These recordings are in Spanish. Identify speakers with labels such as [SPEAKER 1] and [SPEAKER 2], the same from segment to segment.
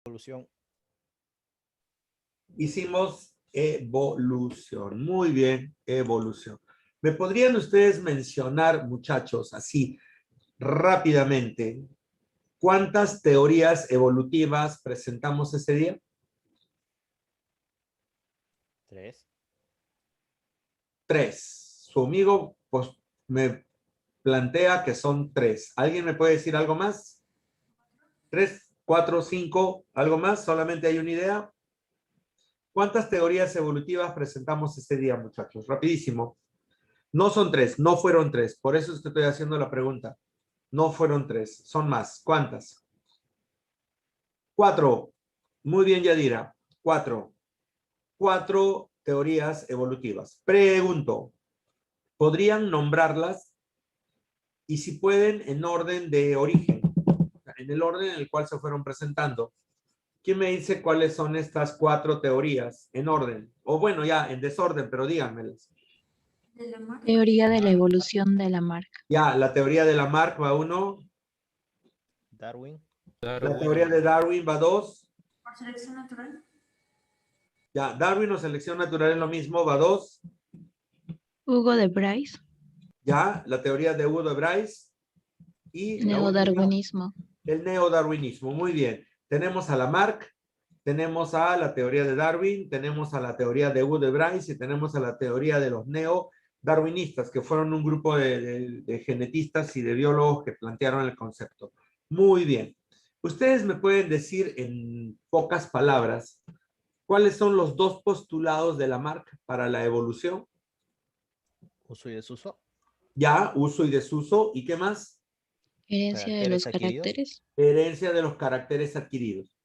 [SPEAKER 1] Evolución.
[SPEAKER 2] Hicimos evolución. Muy bien, evolución. ¿Me podrían ustedes mencionar, muchachos, así rápidamente, cuántas teorías evolutivas presentamos ese día?
[SPEAKER 1] 3.
[SPEAKER 2] 3. Su amigo, pues, me plantea que son 3. ¿Alguien me puede decir algo más? 3, 4, 5, ¿algo más? ¿Solamente hay una idea? ¿Cuántas teorías evolutivas presentamos ese día, muchachos? Rapidísimo. No son 3, no fueron 3. Por eso es que estoy haciendo la pregunta. No fueron 3, son más. ¿Cuántas? 4. Muy bien, Yadira. 4. 4 teorías evolutivas. Pregunto, ¿podrían nombrarlas? Y si pueden, en orden de origen, en el orden en el cual se fueron presentando. ¿Quién me dice cuáles son estas 4 teorías en orden? O bueno, ya en desorden, pero díganmelas.
[SPEAKER 3] Teoría de la evolución de Lamarck.
[SPEAKER 2] Ya, la teoría de Lamarck va 1.
[SPEAKER 1] Darwin.
[SPEAKER 2] La teoría de Darwin va 2.
[SPEAKER 4] Por selección natural.
[SPEAKER 2] Ya, Darwin o selección natural es lo mismo, va 2.
[SPEAKER 3] Hugo de Bryce.
[SPEAKER 2] Ya, la teoría de Hugo de Bryce. Y la última,
[SPEAKER 3] Neodarwinismo.
[SPEAKER 2] el neodarwinismo. Muy bien. Tenemos a Lamarck, tenemos a la teoría de Darwin, tenemos a la teoría de Hugo de Bryce y tenemos a la teoría de los neodarwinistas, que fueron un grupo de genetistas y de biólogos que plantearon el concepto. Muy bien. Ustedes me pueden decir en pocas palabras cuáles son los 2 postulados de Lamarck para la evolución.
[SPEAKER 1] Uso y desuso.
[SPEAKER 2] Ya, uso y desuso. ¿Y qué más?
[SPEAKER 3] Herencia de los
[SPEAKER 1] Caracteres
[SPEAKER 3] caracteres.
[SPEAKER 2] Herencia de los caracteres adquiridos.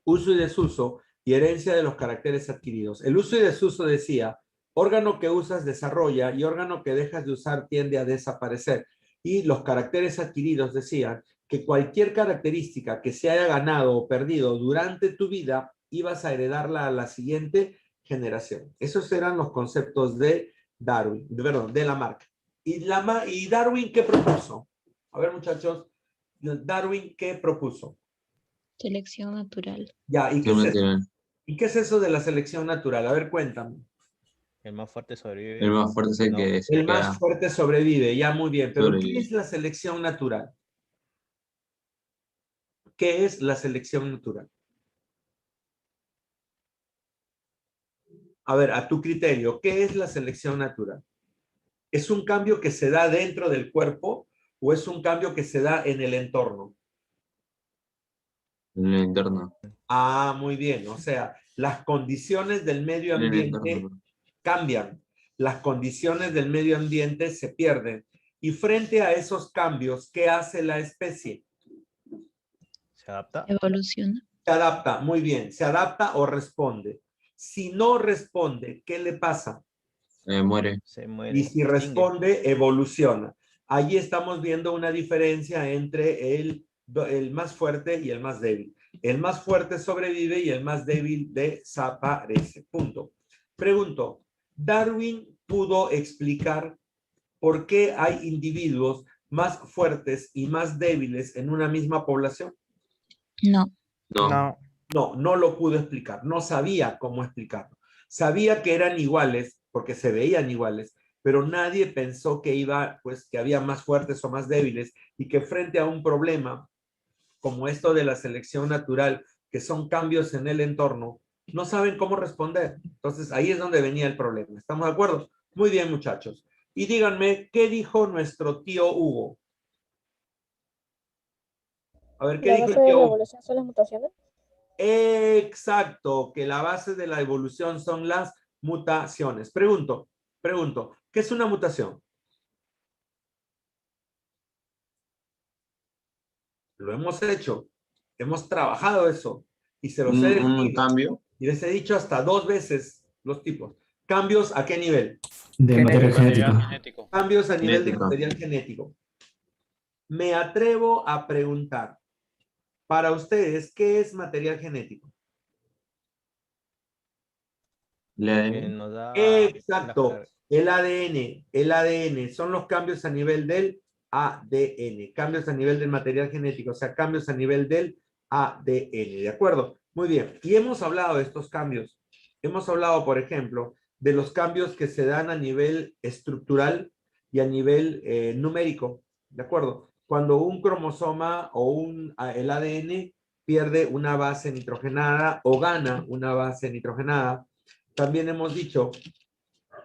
[SPEAKER 2] Uso y desuso y herencia de los caracteres adquiridos. El uso y desuso decía, órgano que usas desarrolla y órgano que dejas de usar tiende a desaparecer. Y los caracteres adquiridos decían que cualquier característica que se haya ganado o perdido durante tu vida, ibas a heredarla a la siguiente generación. Esos eran los conceptos de Darwin, de Lamarck. ¿Y Darwin qué propuso? A ver, muchachos, Darwin, ¿qué propuso?
[SPEAKER 3] Selección natural.
[SPEAKER 2] Ya, ¿y qué es eso? ¿Y qué es eso de la selección natural? A ver, cuéntame.
[SPEAKER 1] El más fuerte sobrevive.
[SPEAKER 5] El más fuerte es el que se
[SPEAKER 2] El más
[SPEAKER 5] queda
[SPEAKER 2] fuerte sobrevive, ya muy bien. Pero ¿qué
[SPEAKER 5] sobrevive.
[SPEAKER 2] es la selección natural? ¿Qué es la selección natural? A ver, a tu criterio, ¿qué es la selección natural? ¿Es un cambio que se da dentro del cuerpo o es un cambio que se da en el entorno?
[SPEAKER 5] En el entorno.
[SPEAKER 2] Ah, muy bien. O sea, las condiciones del medio
[SPEAKER 5] En el
[SPEAKER 2] ambiente
[SPEAKER 5] entorno.
[SPEAKER 2] cambian. Las condiciones del medio ambiente se pierden. Y frente a esos cambios, ¿qué hace la especie?
[SPEAKER 1] Se adapta.
[SPEAKER 3] Evolución.
[SPEAKER 2] Se adapta, muy bien. Se adapta o responde. Si no responde, ¿qué le pasa?
[SPEAKER 5] Muere.
[SPEAKER 1] Se muere.
[SPEAKER 2] Y si
[SPEAKER 1] Extingue.
[SPEAKER 2] responde, evoluciona. Allí estamos viendo una diferencia entre el más fuerte y el más débil. El más fuerte sobrevive y el más débil desaparece. Punto. Pregunto, ¿Darwin pudo explicar por qué hay individuos más fuertes y más débiles en una misma población?
[SPEAKER 3] No.
[SPEAKER 5] No.
[SPEAKER 2] No, no lo pudo explicar. No sabía cómo explicarlo. Sabía que eran iguales porque se veían iguales, pero nadie pensó que había más fuertes o más débiles y que frente a un problema como esto de la selección natural, que son cambios en el entorno, no saben cómo responder. Entonces ahí es donde venía el problema. ¿Estamos de acuerdo? Muy bien, muchachos. Y díganme, ¿qué dijo nuestro tío Hugo? A ver, ¿qué
[SPEAKER 6] ¿La
[SPEAKER 2] dijo
[SPEAKER 6] base
[SPEAKER 2] el
[SPEAKER 6] de
[SPEAKER 2] tío
[SPEAKER 6] la
[SPEAKER 2] Hugo?
[SPEAKER 6] evolución son las mutaciones?
[SPEAKER 2] Exacto, que la base de la evolución son las mutaciones. Pregunto, ¿qué es una mutación? Lo hemos hecho, hemos trabajado eso y se los he
[SPEAKER 5] Un
[SPEAKER 2] definido.
[SPEAKER 5] cambio.
[SPEAKER 2] Y les he dicho hasta 2 veces los tipos. ¿Cambios a qué nivel?
[SPEAKER 7] De material genético.
[SPEAKER 1] Genético.
[SPEAKER 2] Cambios a nivel de
[SPEAKER 5] Genético.
[SPEAKER 2] material genético. Me atrevo a preguntar, para ustedes, ¿qué es material genético?
[SPEAKER 5] El
[SPEAKER 1] Que
[SPEAKER 5] ADN.
[SPEAKER 1] nos da
[SPEAKER 2] Exacto, el ADN son los cambios a nivel del ADN, cambios a nivel del material genético, o sea, cambios a nivel del ADN, ¿de acuerdo? Muy bien, y hemos hablado de estos cambios. Hemos hablado, por ejemplo, de los cambios que se dan a nivel estructural y a nivel numérico, ¿de acuerdo? Cuando un cromosoma o el ADN pierde una base nitrogenada o gana una base nitrogenada. También hemos dicho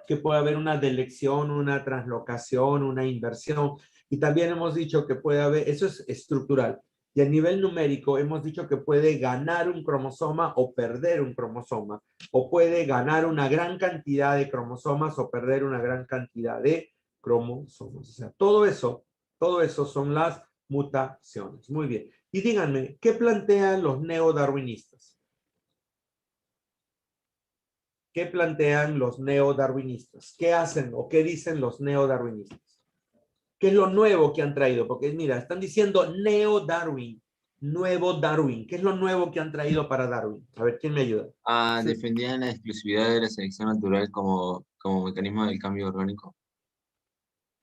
[SPEAKER 2] que puede haber una delección, una translocación, una inversión. Y también hemos dicho que puede haber, eso es estructural. Y a nivel numérico hemos dicho que puede ganar un cromosoma o perder un cromosoma. O puede ganar una gran cantidad de cromosomas o perder una gran cantidad de cromosomas. O sea, todo eso son las mutaciones. Muy bien. Y díganme, ¿qué plantean los neodarwinistas? ¿Qué plantean los neodarwinistas? ¿Qué hacen o qué dicen los neodarwinistas? ¿Qué es lo nuevo que han traído? Porque mira, están diciendo neo-Darwin, nuevo Darwin. ¿Qué es lo nuevo que han traído para Darwin? A ver, ¿quién me ayuda?
[SPEAKER 5] Ah,
[SPEAKER 4] Sí.
[SPEAKER 5] defendían la exclusividad de la selección natural como mecanismo del cambio orgánico.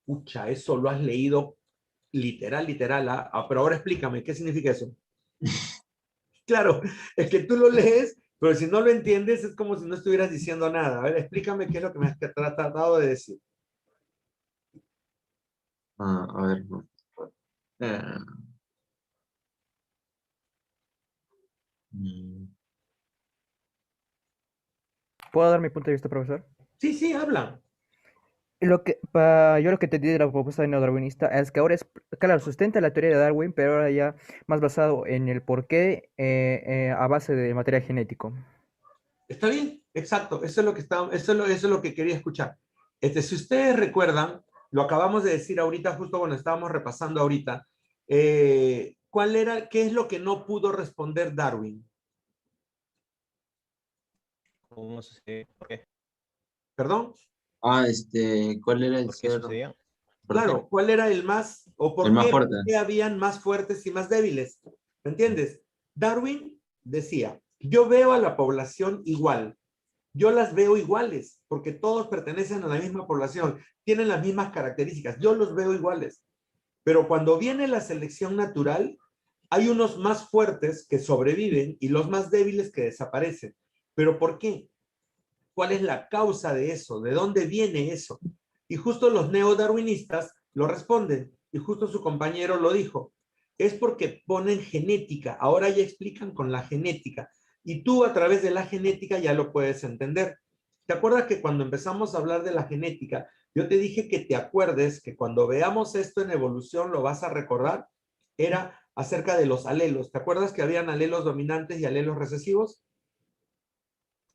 [SPEAKER 2] Pucha, eso lo has leído literal, ¿ah? Pero ahora explícame, ¿qué significa eso? Claro, es que tú lo lees, pero si no lo entiendes es como si no estuvieras diciendo nada. A ver, explícame qué es lo que me has tratado de decir.
[SPEAKER 5] Ah, a ver. Eh, mm,
[SPEAKER 4] ¿Puedo dar mi punto de vista, profesor?
[SPEAKER 2] Sí, habla.
[SPEAKER 4] Yo lo que entendí de la propuesta de neodarwinista es que ahora es, claro, sustenta la teoría de Darwin, pero ahora ya más basado en el porqué a base de material genético.
[SPEAKER 2] Está bien, exacto. Eso es lo que eso es lo que quería escuchar. Si ustedes recuerdan, lo acabamos de decir ahorita, justo cuando estábamos repasando ahorita, qué es lo que no pudo responder Darwin?
[SPEAKER 1] ¿Cómo sucedió? ¿Por qué?
[SPEAKER 2] ¿Perdón?
[SPEAKER 5] ¿Cuál era el
[SPEAKER 1] ¿Por qué
[SPEAKER 5] ser?
[SPEAKER 1] sucedió?
[SPEAKER 5] ¿Por qué?
[SPEAKER 2] Claro, ¿cuál era el más, o
[SPEAKER 5] El más fuerte.
[SPEAKER 2] por qué habían más fuertes y más débiles? ¿Me entiendes? Darwin decía, yo veo a la población igual, yo las veo iguales, porque todos pertenecen a la misma población, tienen las mismas características, yo los veo iguales. Pero cuando viene la selección natural, hay unos más fuertes que sobreviven y los más débiles que desaparecen. ¿Pero por qué? ¿Cuál es la causa de eso? ¿De dónde viene eso? Y justo los neodarwinistas lo responden, y justo su compañero lo dijo. Es porque ponen genética, ahora ya explican con la genética, y tú a través de la genética ya lo puedes entender. ¿Te acuerdas que cuando empezamos a hablar de la genética, yo te dije que te acuerdes que cuando veamos esto en evolución, lo vas a recordar? Era acerca de los alelos. ¿Te acuerdas que habían alelos dominantes y alelos recesivos?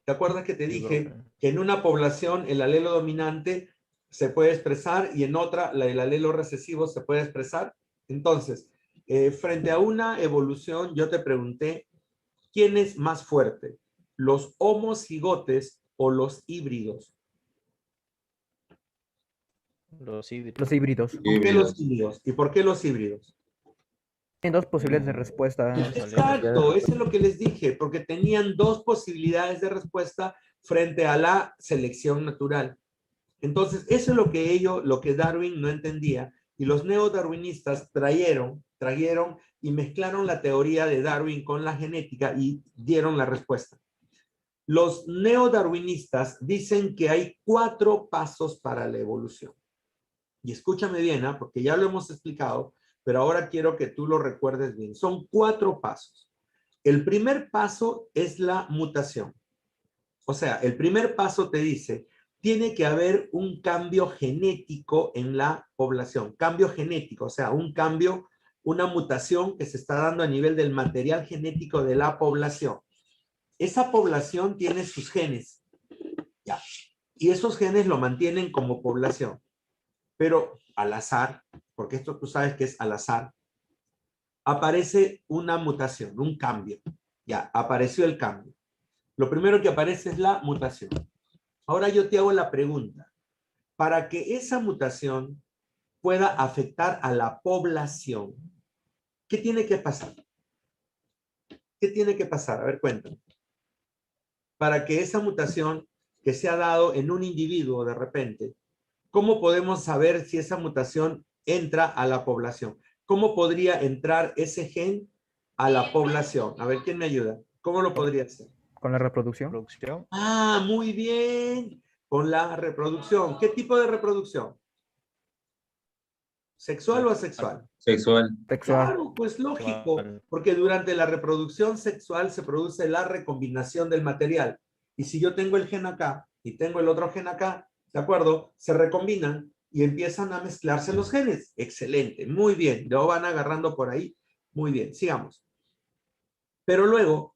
[SPEAKER 2] ¿Te acuerdas que te
[SPEAKER 1] Sí,
[SPEAKER 2] dije
[SPEAKER 1] profe.
[SPEAKER 2] que en una población el alelo dominante se puede expresar y en otra el alelo recesivo se puede expresar? Entonces, frente a una evolución, yo te pregunté, ¿quién es más fuerte? ¿Los homocigotes o los híbridos?
[SPEAKER 1] Los híbridos.
[SPEAKER 4] Los híbridos.
[SPEAKER 2] ¿Por qué los
[SPEAKER 5] Híbridos.
[SPEAKER 2] híbridos? ¿Y por qué los híbridos?
[SPEAKER 4] Tienen dos posibilidades de respuesta.
[SPEAKER 1] Los alelos.
[SPEAKER 2] Exacto, eso es lo que les dije, porque tenían dos posibilidades de respuesta frente a la selección natural. Entonces, eso es lo que Darwin no entendía, y los neodarwinistas trajeron y mezclaron la teoría de Darwin con la genética y dieron la respuesta. Los neodarwinistas dicen que hay 4 pasos para la evolución. Y escúchame bien, porque ya lo hemos explicado, pero ahora quiero que tú lo recuerdes bien. Son 4 pasos. El primer paso es la mutación. O sea, el primer paso te dice, tiene que haber un cambio genético en la población. Cambio genético, o sea, un cambio, una mutación que se está dando a nivel del material genético de la población. Esa población tiene sus genes, ya. Y esos genes lo mantienen como población. Pero al azar, porque esto tú sabes que es al azar, aparece una mutación, un cambio. Ya, apareció el cambio. Lo primero que aparece es la mutación. Ahora yo te hago la pregunta. Para que esa mutación pueda afectar a la población, ¿qué tiene que pasar? ¿Qué tiene que pasar? A ver, cuéntame. Para que esa mutación que se ha dado en un individuo de repente, ¿cómo podemos saber si esa mutación entra a la población? ¿Cómo podría entrar ese gen a la población. A ver, ¿quién me ayuda? ¿Cómo lo podría hacer?
[SPEAKER 4] Con la reproducción.
[SPEAKER 1] Producción.
[SPEAKER 2] Ah, muy bien. Con la reproducción. ¿Qué tipo de reproducción? ¿Sexual o asexual?
[SPEAKER 5] Sexual.
[SPEAKER 4] Sexual.
[SPEAKER 2] Claro, pues lógico,
[SPEAKER 1] Sexual.
[SPEAKER 2] porque durante la reproducción sexual se produce la recombinación del material. Y si yo tengo el gen acá y tengo el otro gen acá, ¿de acuerdo? Se recombinan y empiezan a mezclarse los genes. Excelente, muy bien. Lo van agarrando por ahí. Muy bien, sigamos. Pero luego,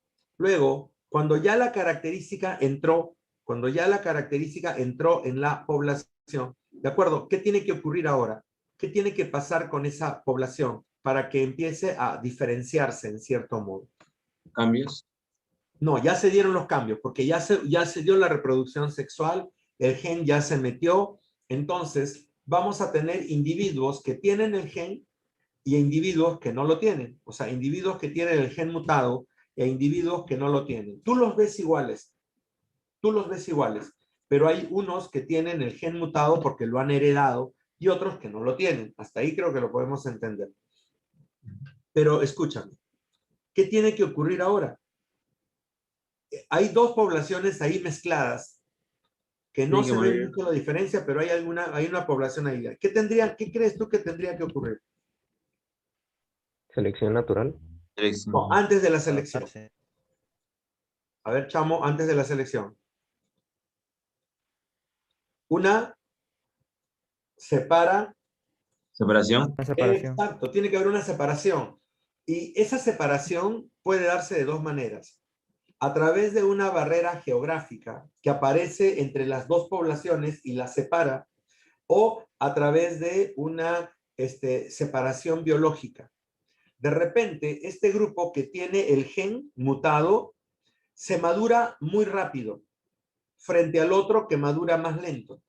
[SPEAKER 2] cuando ya la característica entró, en la población, ¿de acuerdo? ¿Qué tiene que ocurrir ahora? ¿Qué tiene que pasar con esa población para que empiece a diferenciarse en cierto modo?
[SPEAKER 5] Cambios.
[SPEAKER 2] No, ya se dieron los cambios, porque ya se dio la reproducción sexual, el gen ya se metió, entonces vamos a tener individuos que tienen el gen y individuos que no lo tienen. O sea, individuos que tienen el gen mutado e individuos que no lo tienen. Tú los ves iguales, pero hay unos que tienen el gen mutado porque lo han heredado y otros que no lo tienen. Hasta ahí creo que lo podemos entender. Pero escúchame, ¿qué tiene que ocurrir ahora? Hay dos poblaciones ahí mezcladas que no
[SPEAKER 5] Tiene que
[SPEAKER 2] se ve
[SPEAKER 5] morir.
[SPEAKER 2] mucho la diferencia, pero hay una población ahí. ¿Qué crees tú que tendría que ocurrir?
[SPEAKER 6] Selección natural.
[SPEAKER 5] Selección.
[SPEAKER 2] No, antes de la selección.
[SPEAKER 1] Adaptarse.
[SPEAKER 2] A ver, chamo, antes de la selección. Una separa.
[SPEAKER 5] Separación.
[SPEAKER 4] Una separación.
[SPEAKER 2] Exacto, tiene que haber una separación. Y esa separación puede darse de dos maneras. A través de una barrera geográfica que aparece entre las dos poblaciones y las separa, o a través de una separación biológica. De repente, este grupo que tiene el gen mutado se madura muy rápido frente al otro que madura más lento.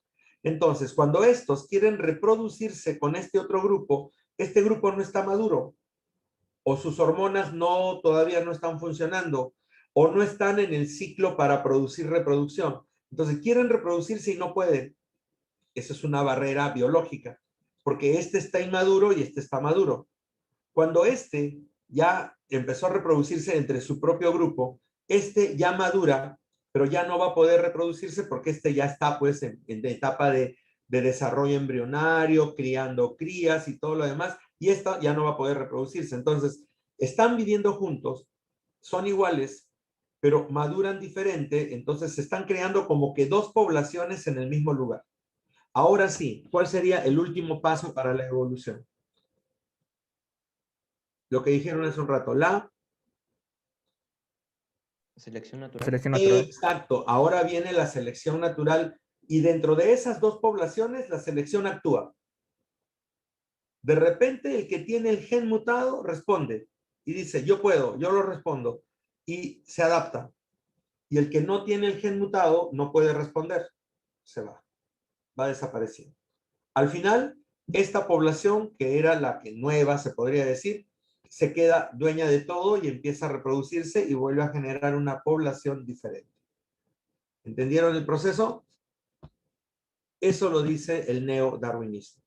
[SPEAKER 2] Entonces, cuando estos quieren reproducirse con este otro grupo, este grupo no está maduro, o sus hormonas todavía no están funcionando, o no están en el ciclo para producir reproducción. Entonces, quieren reproducirse y no pueden. Esa es una barrera biológica, porque este está inmaduro y este está maduro. Cuando este ya empezó a reproducirse entre su propio grupo, este ya madura, pero ya no va a poder reproducirse porque este ya está pues en etapa de desarrollo embrionario, criando crías y todo lo demás, y esta ya no va a poder reproducirse. Entonces, están viviendo juntos, son iguales, pero maduran diferente, entonces se están creando como que dos poblaciones en el mismo lugar. Ahora sí, ¿cuál sería el último paso para la evolución? Lo que dijeron hace un rato,
[SPEAKER 1] Selección natural.
[SPEAKER 4] Selección natural.
[SPEAKER 2] Exacto, ahora viene la selección natural y dentro de esas dos poblaciones la selección actúa. De repente el que tiene el gen mutado responde y dice, yo puedo, yo lo respondo y se adapta. Y el que no tiene el gen mutado no puede responder, se va desapareciendo. Al final, esta población, que era la que nueva, se podría decir, se queda dueña de todo y empieza a reproducirse y vuelve a generar una población diferente. ¿Entendieron el proceso? Eso lo dice el neodarwinismo.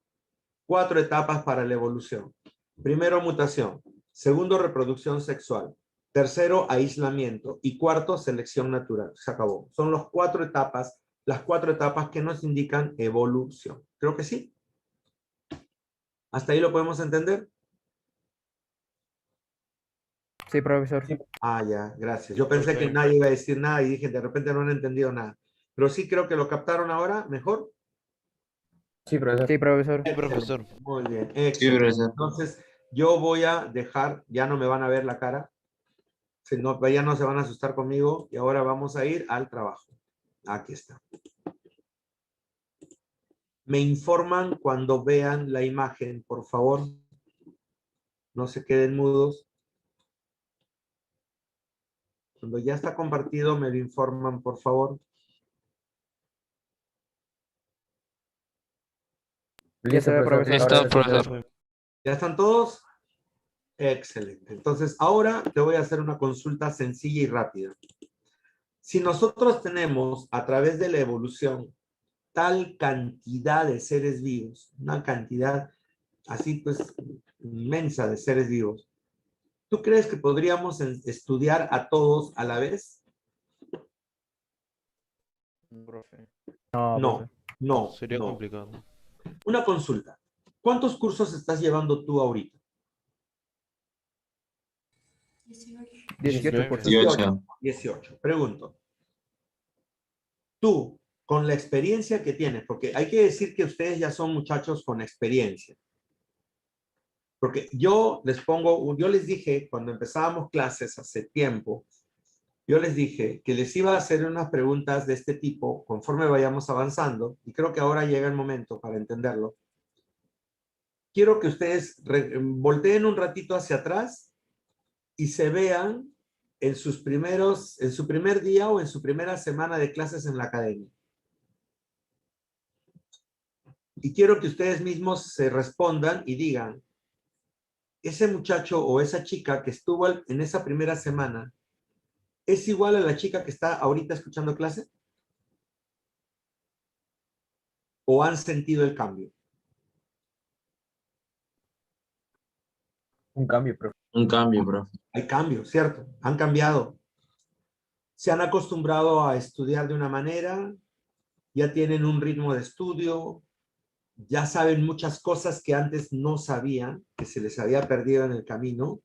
[SPEAKER 2] 4 etapas para la evolución. Primero, mutación. Segundo, reproducción sexual. Tercero, aislamiento. Y cuarto, selección natural. Se acabó. Son las 4 etapas que nos indican evolución. Creo que sí. ¿Hasta ahí lo podemos entender?
[SPEAKER 4] Sí, profesor.
[SPEAKER 2] Ah, ya, gracias. Yo pensé que nadie iba a decir nada y dije, de repente no han entendido nada. Pero sí creo que lo captaron ahora mejor.
[SPEAKER 6] Sí, profesor.
[SPEAKER 4] Sí, profesor.
[SPEAKER 1] Sí, profesor.
[SPEAKER 2] Muy bien,
[SPEAKER 5] Sí,
[SPEAKER 2] excelente.
[SPEAKER 5] profesor.
[SPEAKER 2] Entonces, yo voy a dejar, ya no me van a ver la cara, ya no se van a asustar conmigo y ahora vamos a ir al trabajo. Aquí está. Me informan cuando vean la imagen, por favor. No se queden mudos. Cuando ya está compartido, me lo informan, por favor.
[SPEAKER 4] Ya se ve, profesor.
[SPEAKER 6] Listo, profesor.
[SPEAKER 2] ¿Ya están todos? Excelente. Entonces, ahora te voy a hacer una consulta sencilla y rápida. Si nosotros tenemos a través de la evolución tal cantidad de seres vivos, una cantidad así pues inmensa de seres vivos, ¿Tú crees que podríamos estudiar a todos a la vez?
[SPEAKER 1] Profe.
[SPEAKER 4] No,
[SPEAKER 2] No,
[SPEAKER 4] profe.
[SPEAKER 2] no,
[SPEAKER 7] Sería
[SPEAKER 2] no.
[SPEAKER 7] complicado.
[SPEAKER 2] Una consulta. ¿Cuántos cursos estás llevando tú ahorita?
[SPEAKER 4] 18 cursos.
[SPEAKER 5] 18.
[SPEAKER 2] 18. Pregunto. Tú, con la experiencia que tienes, porque hay que decir que ustedes ya son muchachos con experiencia. Porque yo les dije cuando empezábamos clases hace tiempo, yo les dije que les iba a hacer unas preguntas de este tipo conforme vayamos avanzando, y creo que ahora llega el momento para entenderlo. Quiero que ustedes volteen un ratito hacia atrás y se vean en su primer día o en su primera semana de clases en la academia. Y quiero que ustedes mismos se respondan y digan, ese muchacho o esa chica que estuvo en esa primera semana, ¿es igual a la chica que está ahorita escuchando clase? ¿O han sentido el cambio?
[SPEAKER 6] Un cambio, profe.
[SPEAKER 5] Un cambio, profe.
[SPEAKER 2] Hay cambio, ¿cierto? Han cambiado. Se han acostumbrado a estudiar de una manera, ya tienen un ritmo de estudio, ya saben muchas cosas que antes no sabían, que se les había perdido en el camino.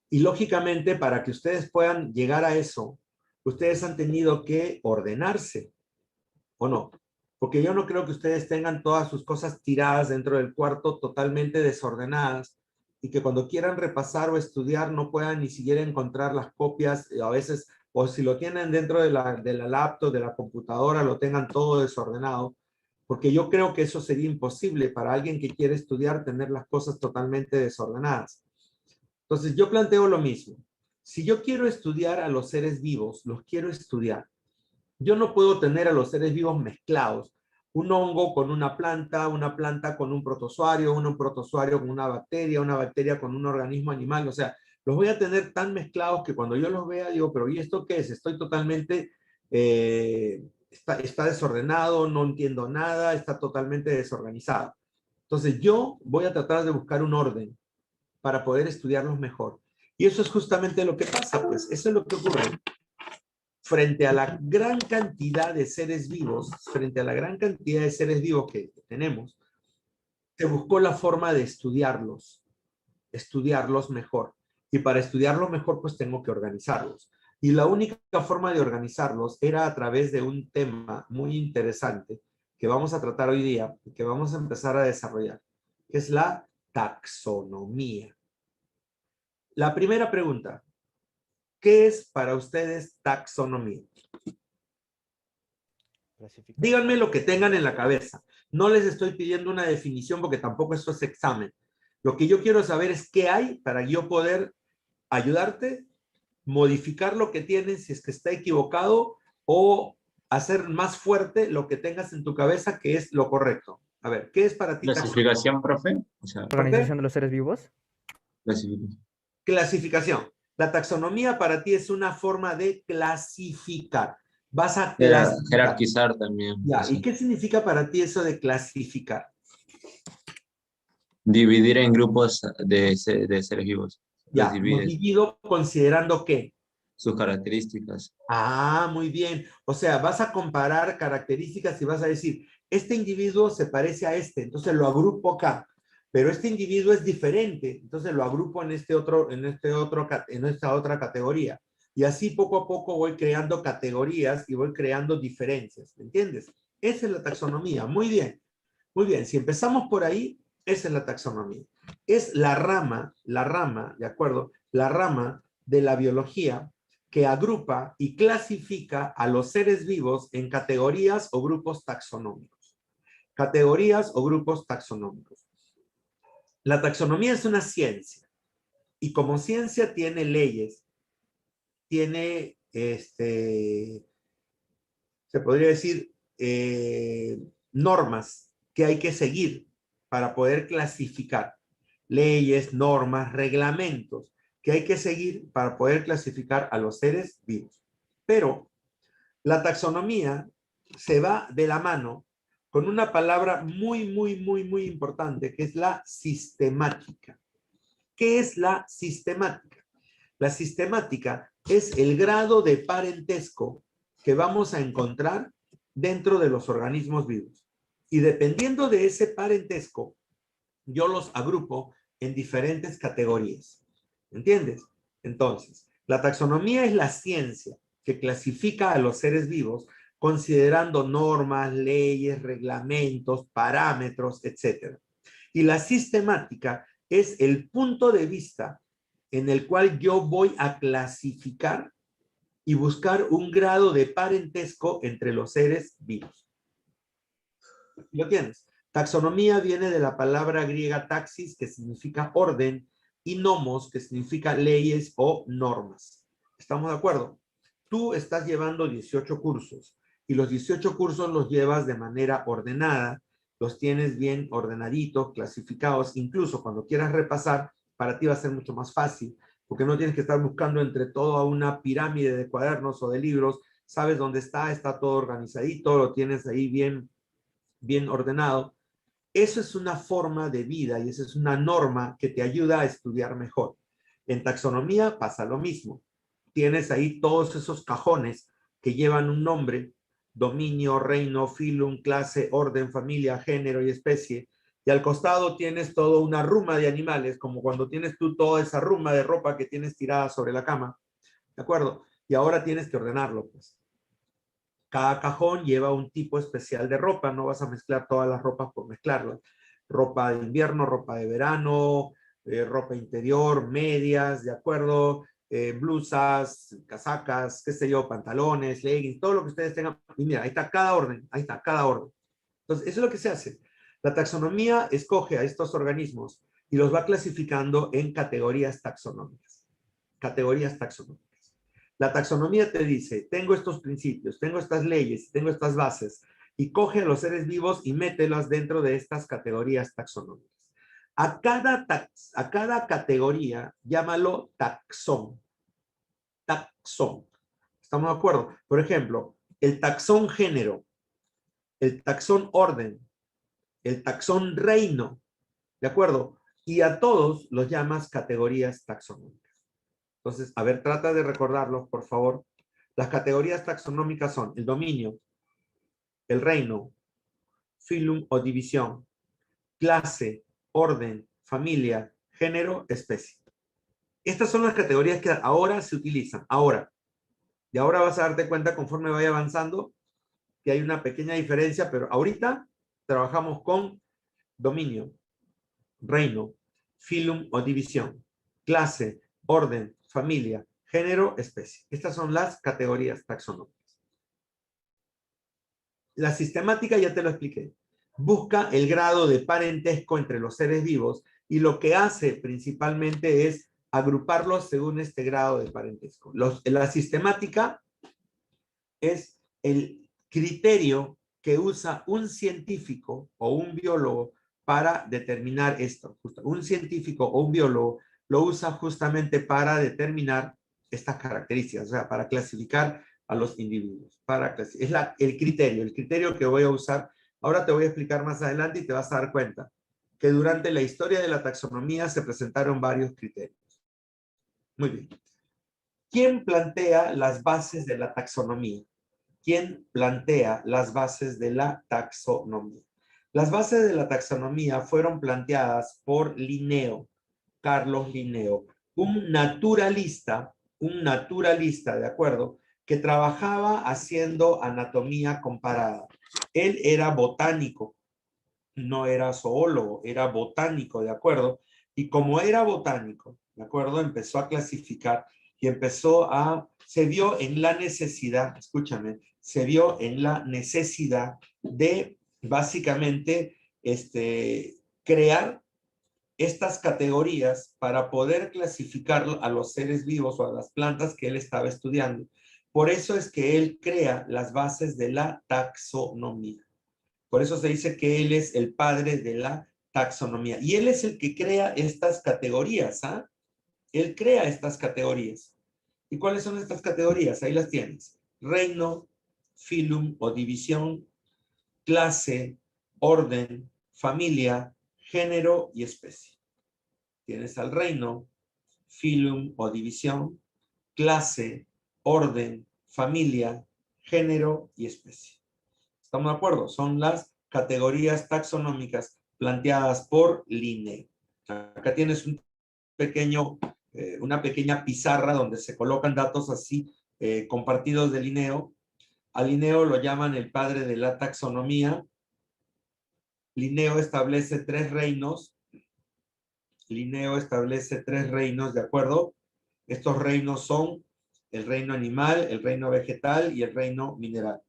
[SPEAKER 2] Y lógicamente, para que ustedes puedan llegar a eso, ustedes han tenido que ordenarse, ¿o no? Porque yo no creo que ustedes tengan todas sus cosas tiradas dentro del cuarto totalmente desordenadas y que cuando quieran repasar o estudiar no puedan ni siquiera encontrar las copias, a veces, o si lo tienen dentro de la laptop, de la computadora, lo tengan todo desordenado, porque yo creo que eso sería imposible para alguien que quiere estudiar tener las cosas totalmente desordenadas. Entonces yo planteo lo mismo. Si yo quiero estudiar a los seres vivos, los quiero estudiar, yo no puedo tener a los seres vivos mezclados. Un hongo con una planta con un protozoario, un protozoario con una bacteria con un organismo animal. O sea, los voy a tener tan mezclados que cuando yo los vea digo, pero ¿y esto qué es? Estoy totalmente, está desordenado, no entiendo nada, está totalmente desorganizado. Entonces yo voy a tratar de buscar un orden para poder estudiarlos mejor. Y eso es justamente lo que pasa, pues, eso es lo que ocurre. Frente a la gran cantidad de seres vivos, que tenemos, se buscó la forma de estudiarlos mejor. Y para estudiarlos mejor, pues tengo que organizarlos. Y la única forma de organizarlos era a través de un tema muy interesante que vamos a tratar hoy día y que vamos a empezar a desarrollar, que es la taxonomía. La primera pregunta, ¿qué es para ustedes taxonomía? Díganme lo que tengan en la cabeza. No les estoy pidiendo una definición porque tampoco esto es examen. Lo que yo quiero saber es qué hay para yo poder ayudarte, modificar lo que tienes si es que está equivocado o hacer más fuerte lo que tengas en tu cabeza que es lo correcto. A ver, ¿qué es para ti taxonomía?
[SPEAKER 5] ¿Clasificación, profe? O sea,
[SPEAKER 4] Organización de los seres vivos.
[SPEAKER 5] clasificación.
[SPEAKER 2] Clasificación. La taxonomía para ti es una forma de clasificar. Vas a clasificar.
[SPEAKER 5] Jerarquizar también.
[SPEAKER 2] Ya,
[SPEAKER 5] O sea,
[SPEAKER 2] ¿y qué significa para ti eso de clasificar?
[SPEAKER 5] dividir en grupos de seres vivos.
[SPEAKER 2] Ya,
[SPEAKER 5] Los divides.
[SPEAKER 2] dividido considerando qué.
[SPEAKER 5] Sus características.
[SPEAKER 2] Ah, muy bien. O sea, vas a comparar características y vas a decir, este individuo se parece a este, entonces lo agrupo acá. Pero este individuo es diferente, entonces lo agrupo en esta otra categoría. Y así poco a poco voy creando categorías y voy creando diferencias, ¿me entiendes? Esa es la taxonomía. Muy bien, muy bien. Si empezamos por ahí, esa es la taxonomía. Es la rama, ¿de acuerdo? La rama de la biología que agrupa y clasifica a los seres vivos en categorías o grupos taxonómicos. Categorías o grupos taxonómicos. La taxonomía es una ciencia y como ciencia tiene leyes, tiene, se podría decir, normas que hay que seguir para poder clasificar. Leyes, normas, reglamentos que hay que seguir para poder clasificar a los seres vivos. Pero la taxonomía se va de la mano con una palabra muy importante, que es la sistemática. ¿Qué es la sistemática? La sistemática es el grado de parentesco que vamos a encontrar dentro de los organismos vivos. Y dependiendo de ese parentesco, yo los agrupo en diferentes categorías. ¿Entiendes? Entonces, la taxonomía es la ciencia que clasifica a los seres vivos considerando normas, leyes, reglamentos, parámetros, etc. Y la sistemática es el punto de vista en el cual yo voy a clasificar y buscar un grado de parentesco entre los seres vivos. ¿Lo tienes? Taxonomía viene de la palabra griega taxis, que significa orden, y nomos, que significa leyes o normas. ¿Estamos de acuerdo? Tú estás llevando 18 cursos, y los 18 cursos los llevas de manera ordenada, los tienes bien ordenaditos, clasificados, incluso cuando quieras repasar, para ti va a ser mucho más fácil, porque no tienes que estar buscando entre toda una pirámide de cuadernos o de libros, sabes dónde está todo organizadito, lo tienes ahí bien ordenado. Eso es una forma de vida y esa es una norma que te ayuda a estudiar mejor. En taxonomía pasa lo mismo. Tienes ahí todos esos cajones que llevan un nombre: dominio, reino, filum, clase, orden, familia, género y especie. Y al costado tienes toda una ruma de animales, como cuando tienes tú toda esa ruma de ropa que tienes tirada sobre la cama. ¿De acuerdo? Y ahora tienes que ordenarlo, pues. Cada cajón lleva un tipo especial de ropa, no vas a mezclar todas las ropas por mezclarlas. Ropa de invierno, ropa de verano, ropa interior, medias, ¿de acuerdo? Blusas, casacas, qué sé yo, pantalones, leggings, todo lo que ustedes tengan. Y mira, ahí está cada orden, ahí está cada orden. Entonces, eso es lo que se hace. La taxonomía escoge a estos organismos y los va clasificando en categorías taxonómicas. Categorías taxonómicas. La taxonomía te dice, tengo estos principios, tengo estas leyes, tengo estas bases, y coge a los seres vivos y mételos dentro de estas categorías taxonómicas. A cada categoría, llámalo taxón. Taxón. ¿Estamos de acuerdo? Por ejemplo, el taxón género, el taxón orden, el taxón reino, ¿de acuerdo? Y a todos los llamas categorías taxonómicas. Entonces, a ver, trata de recordarlos, por favor. Las categorías taxonómicas son el dominio, el reino, filum o división, clase, orden, familia, género, especie. Estas son las categorías que ahora se utilizan. Ahora. Y ahora vas a darte cuenta conforme vaya avanzando que hay una pequeña diferencia, pero ahorita trabajamos con dominio, reino, filum o división, clase, orden, familia, género, especie. Estas son las categorías taxonómicas. La sistemática ya te lo expliqué. Busca el grado de parentesco entre los seres vivos y lo que hace principalmente es agruparlos según este grado de parentesco. La sistemática es el criterio que usa un científico o un biólogo para determinar esto. Un científico o un biólogo lo usa justamente para determinar estas características, o sea, para clasificar a los individuos. Es el criterio que voy a usar. Ahora te voy a explicar más adelante y te vas a dar cuenta que durante la historia de la taxonomía se presentaron varios criterios. Muy bien. ¿Quién plantea las bases de la taxonomía? ¿Quién plantea las bases de la taxonomía? Las bases de la taxonomía fueron planteadas por Linneo, Carlos Linneo, un naturalista, ¿de acuerdo?, que trabajaba haciendo anatomía comparada. Él era botánico, no era zoólogo, era botánico, ¿de acuerdo? Y como era botánico, ¿de acuerdo?, empezó a clasificar y se vio en la necesidad, escúchame, se vio en la necesidad de básicamente crear estas categorías para poder clasificar a los seres vivos o a las plantas que él estaba estudiando. Por eso es que él crea las bases de la taxonomía. Por eso se dice que él es el padre de la taxonomía. Y él es el que crea estas categorías, ¿ah? Él crea estas categorías. ¿Y cuáles son estas categorías? Ahí las tienes. Reino, filum o división, clase, orden, familia, género y especie. Tienes al reino, filum o división, clase, orden, familia, género y especie. ¿Estamos de acuerdo? Son las categorías taxonómicas planteadas por Linneo. Acá tienes una pequeña pizarra donde se colocan datos así compartidos de Linneo. A Linneo lo llaman el padre de la taxonomía. Linneo establece 3 reinos. Linneo establece 3 reinos, ¿de acuerdo? Estos reinos son el reino animal, el reino vegetal y el reino mineral.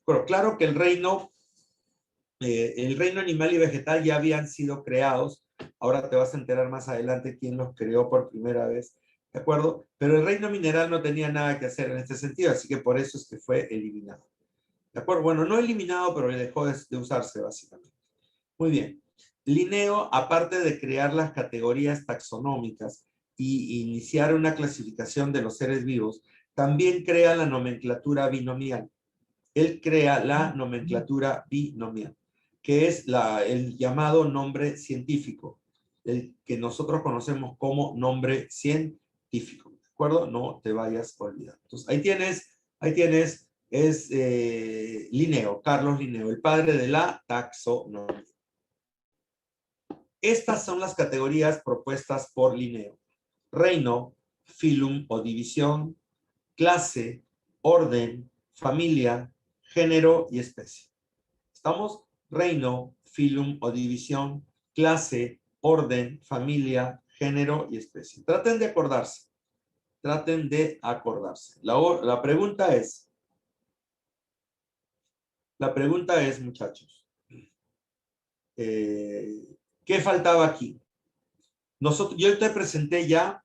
[SPEAKER 2] Pero claro que el reino animal y vegetal ya habían sido creados. Ahora te vas a enterar más adelante quién los creó por primera vez, ¿de acuerdo? Pero el reino mineral no tenía nada que hacer en este sentido, así que por eso es que fue eliminado. ¿De acuerdo? Bueno, no eliminado, pero dejó de usarse básicamente. Muy bien. Linneo, aparte de crear las categorías taxonómicas y iniciar una clasificación de los seres vivos, también crea la nomenclatura binomial. Él crea la nomenclatura binomial, que es el llamado nombre científico, el que nosotros conocemos como nombre científico. ¿De acuerdo? No te vayas a olvidar. Entonces, ahí tienes, es Linneo, Carlos Linneo, el padre de la taxonomía. Estas son las categorías propuestas por Linneo: reino, filum o división, clase, orden, familia, género y especie. ¿Estamos? Reino, filum o división, clase, orden, familia, género y especie. Traten de acordarse. Traten de acordarse. La pregunta es, muchachos, ¿qué faltaba aquí? Yo te presenté ya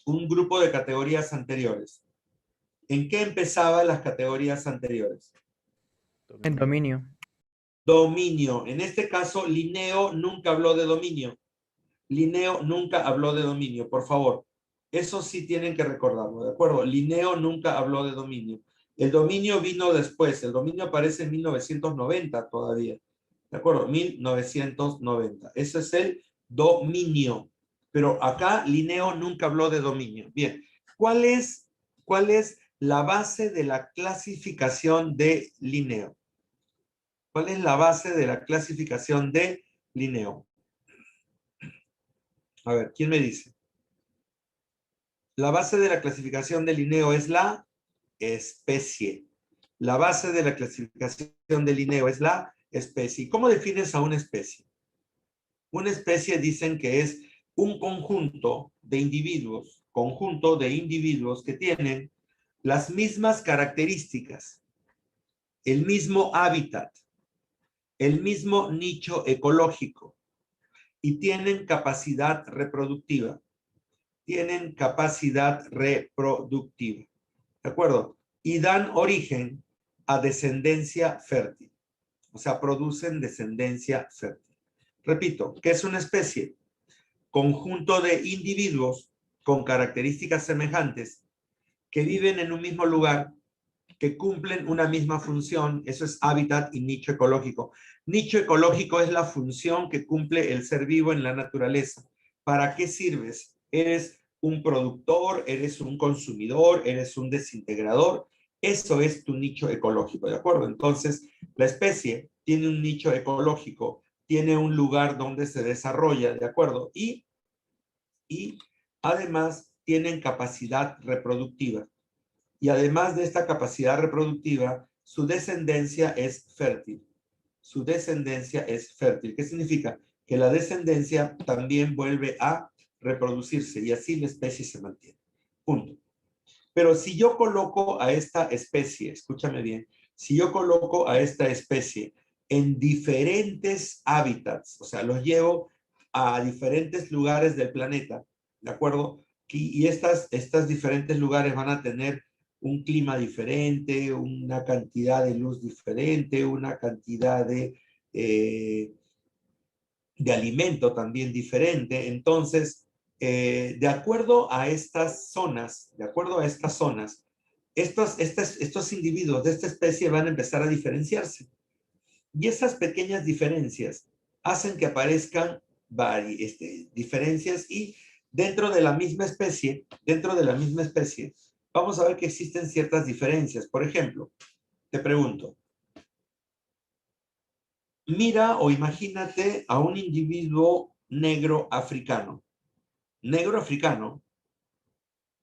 [SPEAKER 2] un grupo de categorías anteriores. ¿En qué empezaban las categorías anteriores?
[SPEAKER 4] En dominio.
[SPEAKER 2] Dominio. En este caso, Linneo nunca habló de dominio. Linneo nunca habló de dominio, por favor. Eso sí tienen que recordarlo, ¿de acuerdo? Linneo nunca habló de dominio. El dominio vino después. El dominio aparece en 1990 todavía. ¿De acuerdo? 1990. Ese es el dominio. Pero acá Linneo nunca habló de dominio. Bien. ¿Cuál es la base de la clasificación de Linneo? ¿Cuál es la base de la clasificación de Linneo? A ver, ¿quién me dice? La base de la clasificación de Linneo es la especie. La base de la clasificación de Linneo es la especie. ¿Cómo defines a una especie? Una especie dicen que es un conjunto de individuos que tienen las mismas características, el mismo hábitat, el mismo nicho ecológico y tienen capacidad reproductiva. ¿De acuerdo? Y dan origen a descendencia fértil. O sea, producen descendencia fértil. Repito, ¿qué es una especie? Conjunto de individuos con características semejantes que viven en un mismo lugar, que cumplen una misma función. Eso es hábitat y nicho ecológico. Nicho ecológico es la función que cumple el ser vivo en la naturaleza. ¿Para qué sirves? ¿Eres un productor? ¿Eres un consumidor? ¿Eres un desintegrador? Eso es tu nicho ecológico, ¿de acuerdo? Entonces, la especie tiene un nicho ecológico, tiene un lugar donde se desarrolla, ¿de acuerdo? Y además tienen capacidad reproductiva. Y además de esta capacidad reproductiva, su descendencia es fértil. Su descendencia es fértil. ¿Qué significa? Que la descendencia también vuelve a reproducirse y así la especie se mantiene. Punto. Pero si yo coloco a esta especie, escúchame bien, si yo coloco a esta especie en diferentes hábitats, o sea, los llevo a diferentes lugares del planeta, ¿de acuerdo? Y estos diferentes lugares van a tener un clima diferente, una cantidad de luz diferente, una cantidad de alimento también diferente. Entonces, de acuerdo a estas zonas, estos individuos de esta especie van a empezar a diferenciarse. Y esas pequeñas diferencias hacen que aparezcan diferencias y dentro de la misma especie, vamos a ver que existen ciertas diferencias. Por ejemplo, te pregunto, mira o imagínate a un individuo negro africano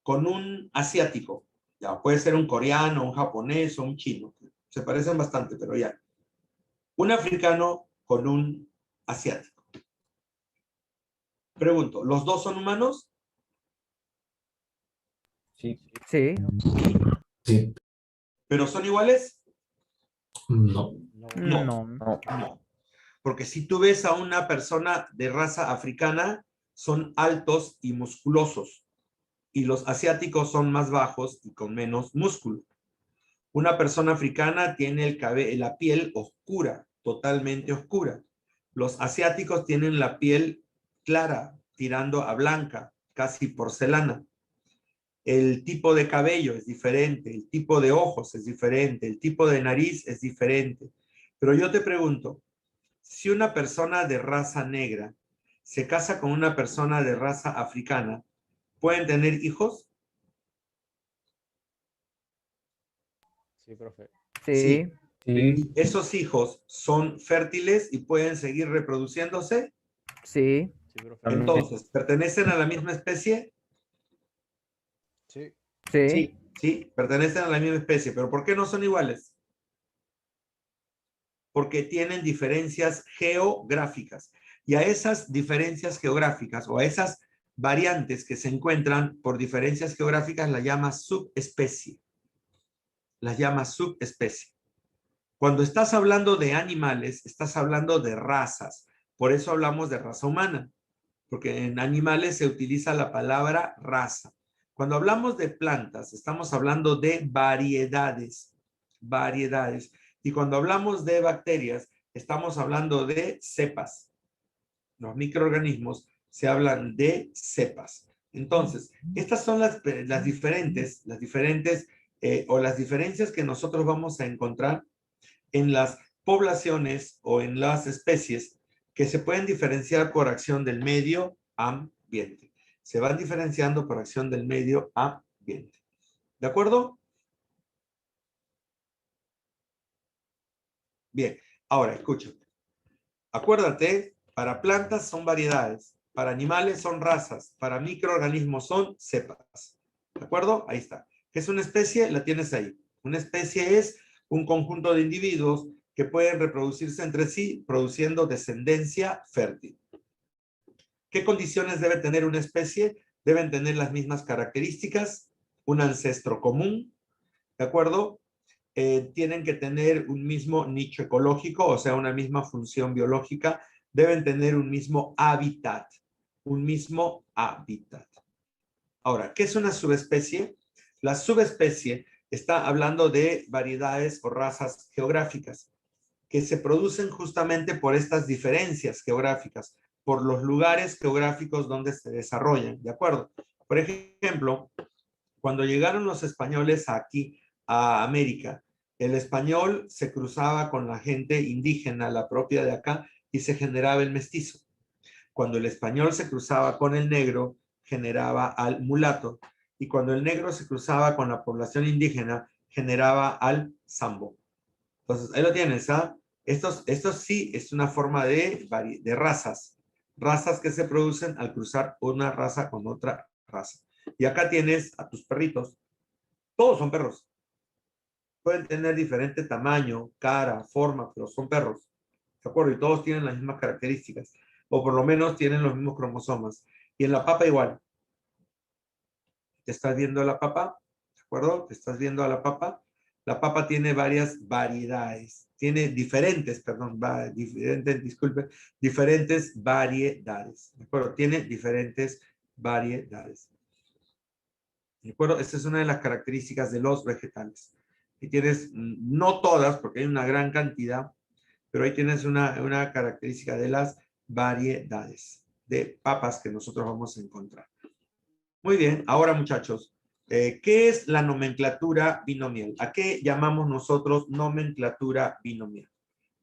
[SPEAKER 2] con un asiático. Ya, puede ser un coreano, un japonés o un chino. Se parecen bastante, pero ya. Un africano con un asiático. Pregunto, ¿los dos son humanos?
[SPEAKER 6] Sí.
[SPEAKER 4] Sí,
[SPEAKER 7] Sí.
[SPEAKER 2] ¿Pero son iguales?
[SPEAKER 7] No.
[SPEAKER 2] No.
[SPEAKER 4] no.
[SPEAKER 2] No. Porque si tú ves a una persona de raza africana, son altos y musculosos. Y los asiáticos son más bajos y con menos músculo. Una persona africana tiene la piel oscura, totalmente oscura. Los asiáticos tienen la piel clara, tirando a blanca, casi porcelana. El tipo de cabello es diferente, el tipo de ojos es diferente, el tipo de nariz es diferente. Pero yo te pregunto, si una persona de raza negra se casa con una persona de raza africana, ¿pueden tener hijos?
[SPEAKER 1] Sí, profe.
[SPEAKER 4] Sí,
[SPEAKER 6] Sí.
[SPEAKER 2] ¿Esos hijos son fértiles y pueden seguir reproduciéndose?
[SPEAKER 4] sí,
[SPEAKER 1] Sí, profe.
[SPEAKER 6] También.
[SPEAKER 2] Entonces, ¿pertenecen a la misma especie?
[SPEAKER 1] Sí.
[SPEAKER 4] sí.
[SPEAKER 2] Sí, pertenecen a la misma especie. ¿Pero por qué no son iguales? Porque tienen diferencias geográficas. Y a esas diferencias geográficas o a esas variantes que se encuentran por diferencias geográficas las llama subespecie. Las llama subespecie. Cuando estás hablando de animales, estás hablando de razas. Por eso hablamos de raza humana, porque en animales se utiliza la palabra raza. Cuando hablamos de plantas, estamos hablando de variedades. Variedades. Y cuando hablamos de bacterias, estamos hablando de cepas. Los microorganismos se hablan de cepas. Entonces, estas son las diferentes o las diferencias que nosotros vamos a encontrar en las poblaciones o en las especies que se pueden diferenciar por acción del medio ambiente. Se van diferenciando por acción del medio ambiente. ¿De acuerdo? Bien, ahora escúchame. Acuérdate, para plantas son variedades, para animales son razas, para microorganismos son cepas. ¿De acuerdo? Ahí está. ¿Qué es una especie? La tienes ahí. Una especie es un conjunto de individuos que pueden reproducirse entre sí produciendo descendencia fértil. ¿Qué condiciones debe tener una especie? Deben tener las mismas características, un ancestro común, ¿de acuerdo? Tienen que tener un mismo nicho ecológico, o sea, una misma función biológica, deben tener un mismo hábitat, un mismo hábitat. Ahora, ¿qué es una subespecie? La subespecie está hablando de variedades o razas geográficas que se producen justamente por estas diferencias geográficas, por los lugares geográficos donde se desarrollan, ¿de acuerdo? Por ejemplo, cuando llegaron los españoles aquí a América, el español se cruzaba con la gente indígena, la propia de acá, y se generaba el mestizo. Cuando el español se cruzaba con el negro, generaba al mulato. Y cuando el negro se cruzaba con la población indígena, generaba al sambo. Entonces, ahí lo tienes, ¿ah? Estos sí es una forma de razas. Razas que se producen al cruzar una raza con otra raza. Y acá tienes a tus perritos. Todos son perros. Pueden tener diferente tamaño, cara, forma, pero son perros. ¿De acuerdo? Y todos tienen las mismas características. O por lo menos tienen los mismos cromosomas. Y en la papa igual. ¿Te estás viendo la papa? ¿De acuerdo? ¿Te estás viendo a la papa? La papa tiene varias variedades. Tiene diferentes, perdón, diferentes variedades. ¿De acuerdo? Tiene diferentes variedades. ¿De acuerdo? Esta es una de las características de los vegetales. Y tienes, no todas, porque hay una gran cantidad, pero ahí tienes una característica de las variedades de papas que nosotros vamos a encontrar. Muy bien, ahora muchachos, ¿qué es la nomenclatura binomial? ¿A qué llamamos nosotros nomenclatura binomial?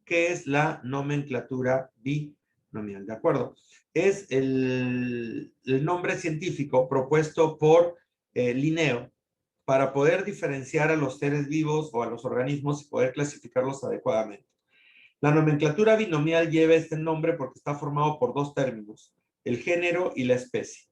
[SPEAKER 2] ¿Qué es la nomenclatura binomial? binomial, ¿de acuerdo? Es el nombre científico propuesto por Linneo para poder diferenciar a los seres vivos o a los organismos y poder clasificarlos adecuadamente. La nomenclatura binomial lleva este nombre porque está formado por dos términos, el género y la especie.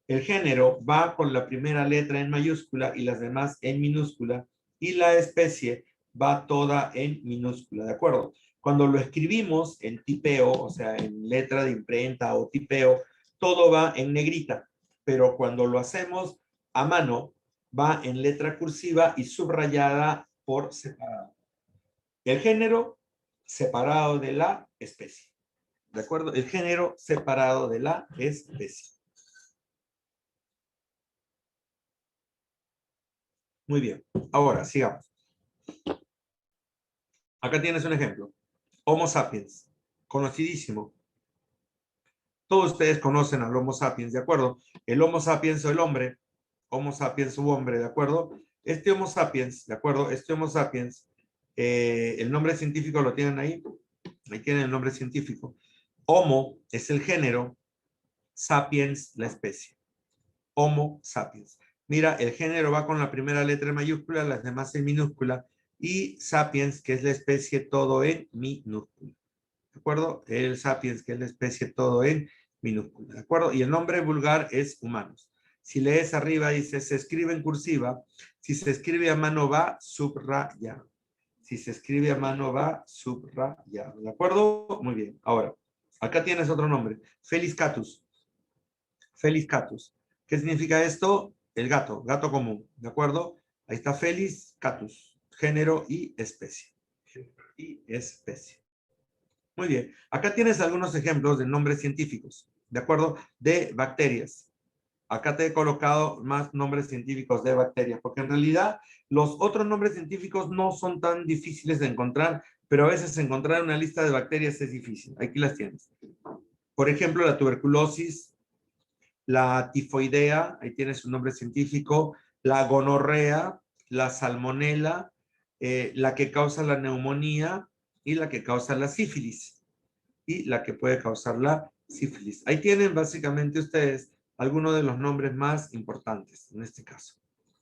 [SPEAKER 2] El género va con la primera letra en mayúscula y las demás en minúscula, y la especie va toda en minúscula, ¿de acuerdo? Cuando lo escribimos en tipeo, o sea, en letra de imprenta o tipeo, todo va en negrita, pero cuando lo hacemos a mano, va en letra cursiva y subrayada por separado. El género separado de la especie, ¿de acuerdo? El género separado de la especie. Muy bien, ahora sigamos. Acá tienes un ejemplo. Homo sapiens, conocidísimo. Todos ustedes conocen al Homo sapiens, ¿de acuerdo? El Homo sapiens o el hombre, Homo sapiens u hombre, ¿de acuerdo? Este Homo sapiens, ¿de acuerdo? Este Homo sapiens, el nombre científico lo tienen ahí. Ahí tienen el nombre científico. Homo es el género, sapiens la especie. Homo sapiens. Mira, el género va con la primera letra en mayúscula, las demás en minúscula, y sapiens, que es la especie, todo en minúscula. ¿De acuerdo? El sapiens, que es la especie, todo en minúscula. ¿De acuerdo? Y el nombre vulgar es humanos. Si lees arriba, dice, se escribe en cursiva. Si se escribe a mano, va subrayado. Si se escribe a mano, va subrayado. ¿De acuerdo? Muy bien. Ahora, acá tienes otro nombre. Felis catus. Felis catus. ¿Qué significa esto? El gato, gato común. ¿De acuerdo? Ahí está Felis catus. Género y especie. Género y especie. Muy bien. Acá tienes algunos ejemplos de nombres científicos. ¿De acuerdo? De bacterias. Acá te he colocado más nombres científicos de bacterias, porque en realidad los otros nombres científicos no son tan difíciles de encontrar, pero a veces encontrar una lista de bacterias es difícil. Aquí las tienes. Por ejemplo, la tuberculosis, la tifoidea, ahí tienes un nombre científico, la gonorrea, la salmonela, la que causa la neumonía y la que causa la sífilis y la que puede causar la sífilis. Ahí tienen básicamente ustedes algunos de los nombres más importantes en este caso.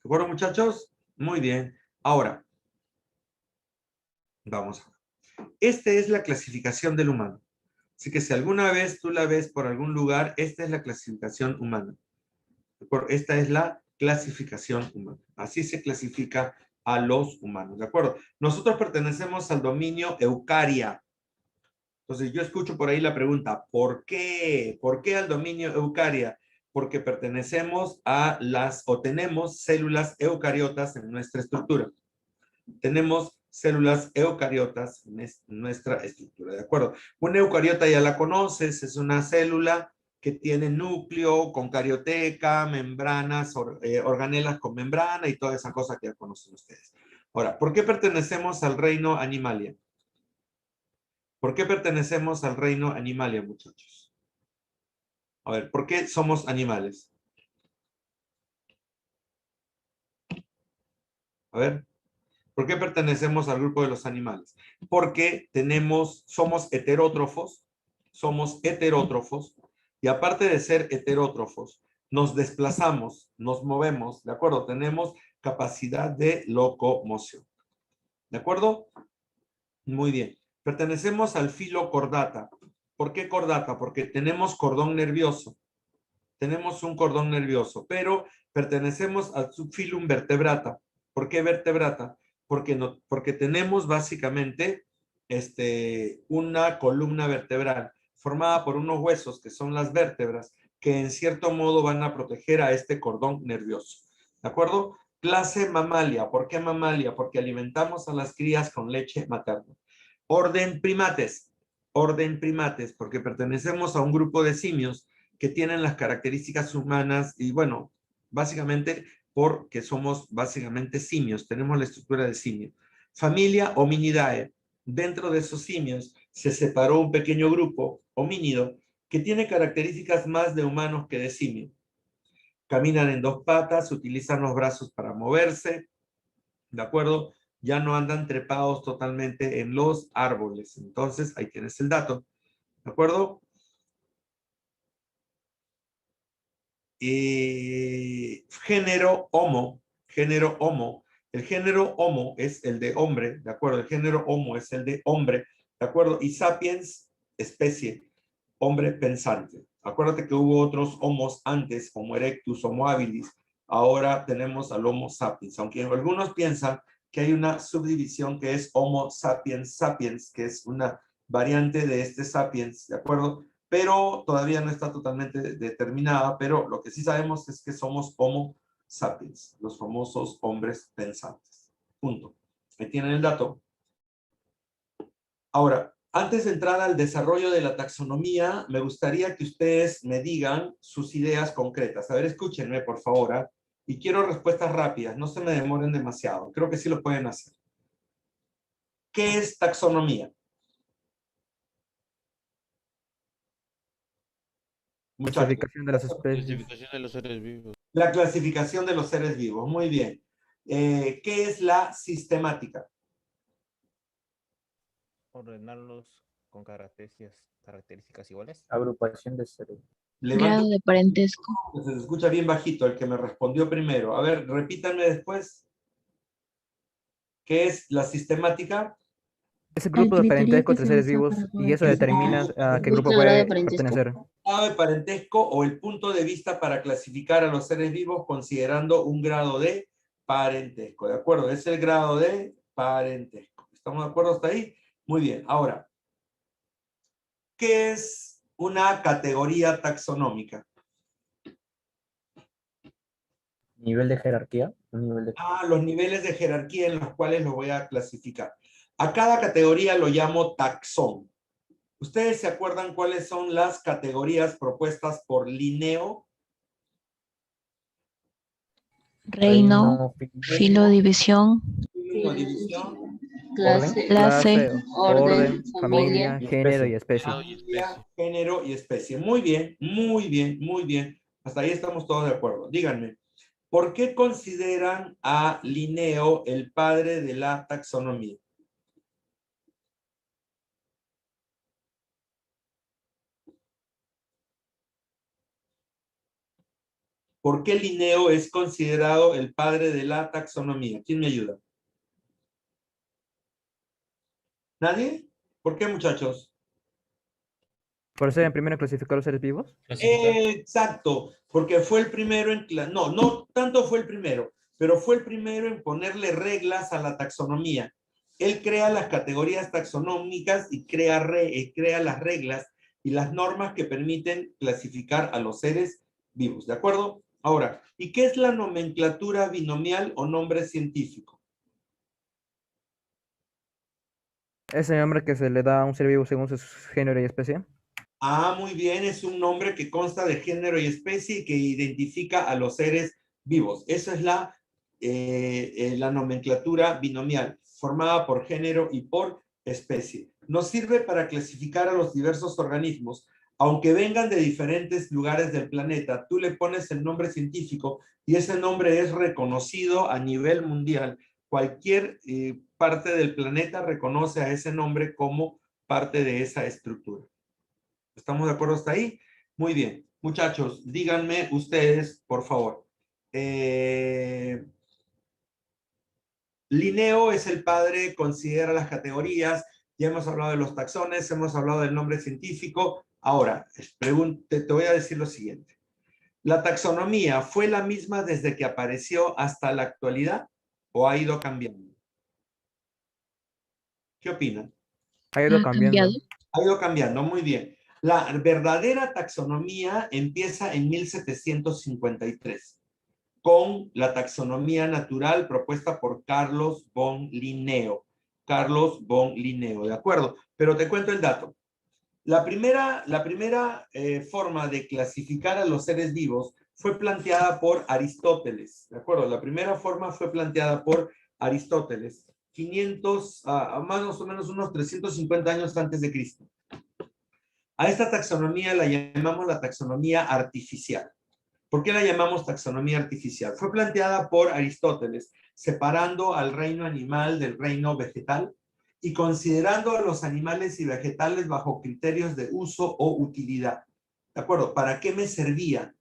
[SPEAKER 2] ¿De acuerdo, muchachos? Muy bien. Ahora, vamos a ver. Esta es la clasificación del humano. Así que si alguna vez tú la ves por algún lugar, esta es la clasificación humana. Esta es la clasificación humana. Así se clasifica a los humanos, ¿de acuerdo? Nosotros pertenecemos al dominio Eucaria. Entonces yo escucho por ahí la pregunta, ¿por qué? ¿Por qué al dominio Eucaria? Porque pertenecemos a o tenemos células eucariotas en nuestra estructura. Tenemos células eucariotas en nuestra estructura, ¿de acuerdo? Una eucariota ya la conoces, es una célula que tiene núcleo con carioteca, membranas, organelas con membrana y toda esa cosa que ya conocen ustedes. Ahora, ¿por qué pertenecemos al reino Animalia? ¿Por qué pertenecemos al reino Animalia, muchachos? A ver, ¿por qué somos animales? A ver, ¿por qué pertenecemos al grupo de los animales? Porque somos heterótrofos, y aparte de ser heterótrofos, nos desplazamos, nos movemos, ¿de acuerdo? Tenemos capacidad de locomoción. ¿De acuerdo? Muy bien. Pertenecemos al filo Chordata. ¿Por qué Chordata? Porque tenemos cordón nervioso. Tenemos un cordón nervioso, pero pertenecemos al subfilum Vertebrata. ¿Por qué Vertebrata? Porque tenemos básicamente una columna vertebral formada por unos huesos que son las vértebras que en cierto modo van a proteger a este cordón nervioso. ¿De acuerdo? Clase Mamalia. ¿Por qué Mamalia? Porque alimentamos a las crías con leche materna. Orden Primates. Orden Primates, porque pertenecemos a un grupo de simios que tienen las características humanas y bueno, básicamente porque somos básicamente simios, tenemos la estructura de simio. Familia Hominidae. Dentro de esos simios se separó un pequeño grupo homínido que tiene características más de humanos que de simio. Caminan en dos patas, utilizan los brazos para moverse, ¿de acuerdo? Ya no andan trepados totalmente en los árboles. Entonces, ahí tienes el dato, ¿de acuerdo? género Homo. Género Homo. El género Homo es el de hombre, ¿de acuerdo? El género Homo es el de hombre, ¿de acuerdo? Y sapiens, especie, hombre pensante. Acuérdate que hubo otros homos antes, Homo erectus, Homo habilis. Ahora tenemos al Homo sapiens, aunque algunos piensan que hay una subdivisión que es Homo sapiens sapiens, que es una variante de este sapiens, ¿de acuerdo? Pero todavía no está totalmente determinada, pero lo que sí sabemos es que somos Homo sapiens, los famosos hombres pensantes. Punto. Ahí tienen el dato. Ahora, antes de entrar al desarrollo de la taxonomía, me gustaría que ustedes me digan sus ideas concretas. A ver, escúchenme, por favor, ¿eh? Y quiero respuestas rápidas, no se me demoren demasiado. Creo que sí lo pueden hacer. ¿Qué es taxonomía? Muchachos.
[SPEAKER 4] Clasificación de las especies.
[SPEAKER 1] Clasificación de los seres vivos.
[SPEAKER 2] La clasificación de los seres vivos. Muy bien. ¿Qué es la sistemática?
[SPEAKER 1] Ordenarlos con características iguales.
[SPEAKER 6] Agrupación de seres.
[SPEAKER 3] Grado de parentesco.
[SPEAKER 2] Se escucha bien bajito el que me respondió primero. A ver, repítanme después. ¿Qué es la sistemática?
[SPEAKER 4] Es el grupo de
[SPEAKER 3] criterio
[SPEAKER 4] parentesco
[SPEAKER 3] que
[SPEAKER 4] entre
[SPEAKER 3] se
[SPEAKER 4] seres
[SPEAKER 3] usa
[SPEAKER 4] vivos
[SPEAKER 3] para
[SPEAKER 4] y
[SPEAKER 3] poder
[SPEAKER 4] eso determina a qué grupo
[SPEAKER 3] Busca grado de
[SPEAKER 4] puede
[SPEAKER 3] parentesco.
[SPEAKER 4] pertenecer.
[SPEAKER 2] Grado de parentesco o el punto de vista para clasificar a los seres vivos considerando un grado de parentesco. ¿De acuerdo? Es el grado de parentesco. ¿Estamos de acuerdo hasta ahí? Muy bien. Ahora, ¿qué es una categoría taxonómica?
[SPEAKER 6] Nivel de jerarquía. Un nivel de...
[SPEAKER 2] Los niveles de jerarquía en los cuales lo voy a clasificar. A cada categoría lo llamo taxón. ¿Ustedes se acuerdan cuáles son las categorías propuestas por Linneo?
[SPEAKER 3] Reino, filo, división,
[SPEAKER 2] División,
[SPEAKER 3] clase,
[SPEAKER 4] orden,
[SPEAKER 3] familia,
[SPEAKER 4] familia, género y especie.
[SPEAKER 2] familia, género y especie. Muy bien, muy bien, muy bien. Hasta ahí estamos todos de acuerdo. Díganme, ¿por qué consideran a Linneo el padre de la taxonomía? ¿Por qué Linneo es considerado el padre de la taxonomía? ¿Quién me ayuda? ¿Nadie? ¿Por qué, muchachos?
[SPEAKER 4] ¿Por ser el primero en clasificar los seres vivos?
[SPEAKER 2] Exacto, porque fue el primero en... No tanto fue el primero, pero fue el primero en ponerle reglas a la taxonomía. Él crea las categorías taxonómicas y crea las reglas y las normas que permiten clasificar a los seres vivos, ¿de acuerdo? Ahora, ¿y qué es la nomenclatura binomial o nombre científico?
[SPEAKER 4] Es el nombre que se le da a un ser vivo según su género y especie.
[SPEAKER 2] Muy bien, es un nombre que consta de género y especie y que identifica a los seres vivos. Esa es la nomenclatura binomial, formada por género y por especie. Nos sirve para clasificar a los diversos organismos. Aunque vengan de diferentes lugares del planeta, tú le pones el nombre científico y ese nombre es reconocido a nivel mundial. Cualquier parte del planeta reconoce a ese nombre como parte de esa estructura. ¿Estamos de acuerdo hasta ahí? Muy bien. Muchachos, díganme ustedes, por favor. Linneo es el padre, considera las categorías, ya hemos hablado de los taxones, hemos hablado del nombre científico. Ahora, te voy a decir lo siguiente. ¿La taxonomía fue la misma desde que apareció hasta la actualidad o ha ido cambiando? ¿Qué opinan?
[SPEAKER 4] Ha ido
[SPEAKER 3] Ha
[SPEAKER 4] cambiando.
[SPEAKER 3] cambiado.
[SPEAKER 2] Ha ido cambiando, muy bien. La verdadera taxonomía empieza en 1753 con la taxonomía natural propuesta por Carlos von Linneo. Carlos von Linneo, ¿de acuerdo? Pero te cuento el dato. La primera forma de clasificar a los seres vivos fue planteada por Aristóteles, ¿de acuerdo? La primera forma fue planteada por Aristóteles, 500, más o menos unos 350 años antes de Cristo. A esta taxonomía la llamamos la taxonomía artificial. ¿Por qué la llamamos taxonomía artificial? Fue planteada por Aristóteles, separando al reino animal del reino vegetal y considerando a los animales y vegetales bajo criterios de uso o utilidad. ¿De acuerdo? ¿Para qué me servía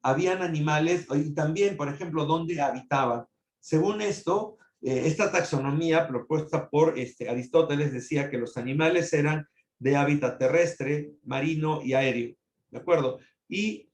[SPEAKER 2] habían animales, y también, por ejemplo, dónde habitaban. Según esto, esta taxonomía propuesta por Aristóteles decía que los animales eran de hábitat terrestre, marino y aéreo, ¿de acuerdo? Y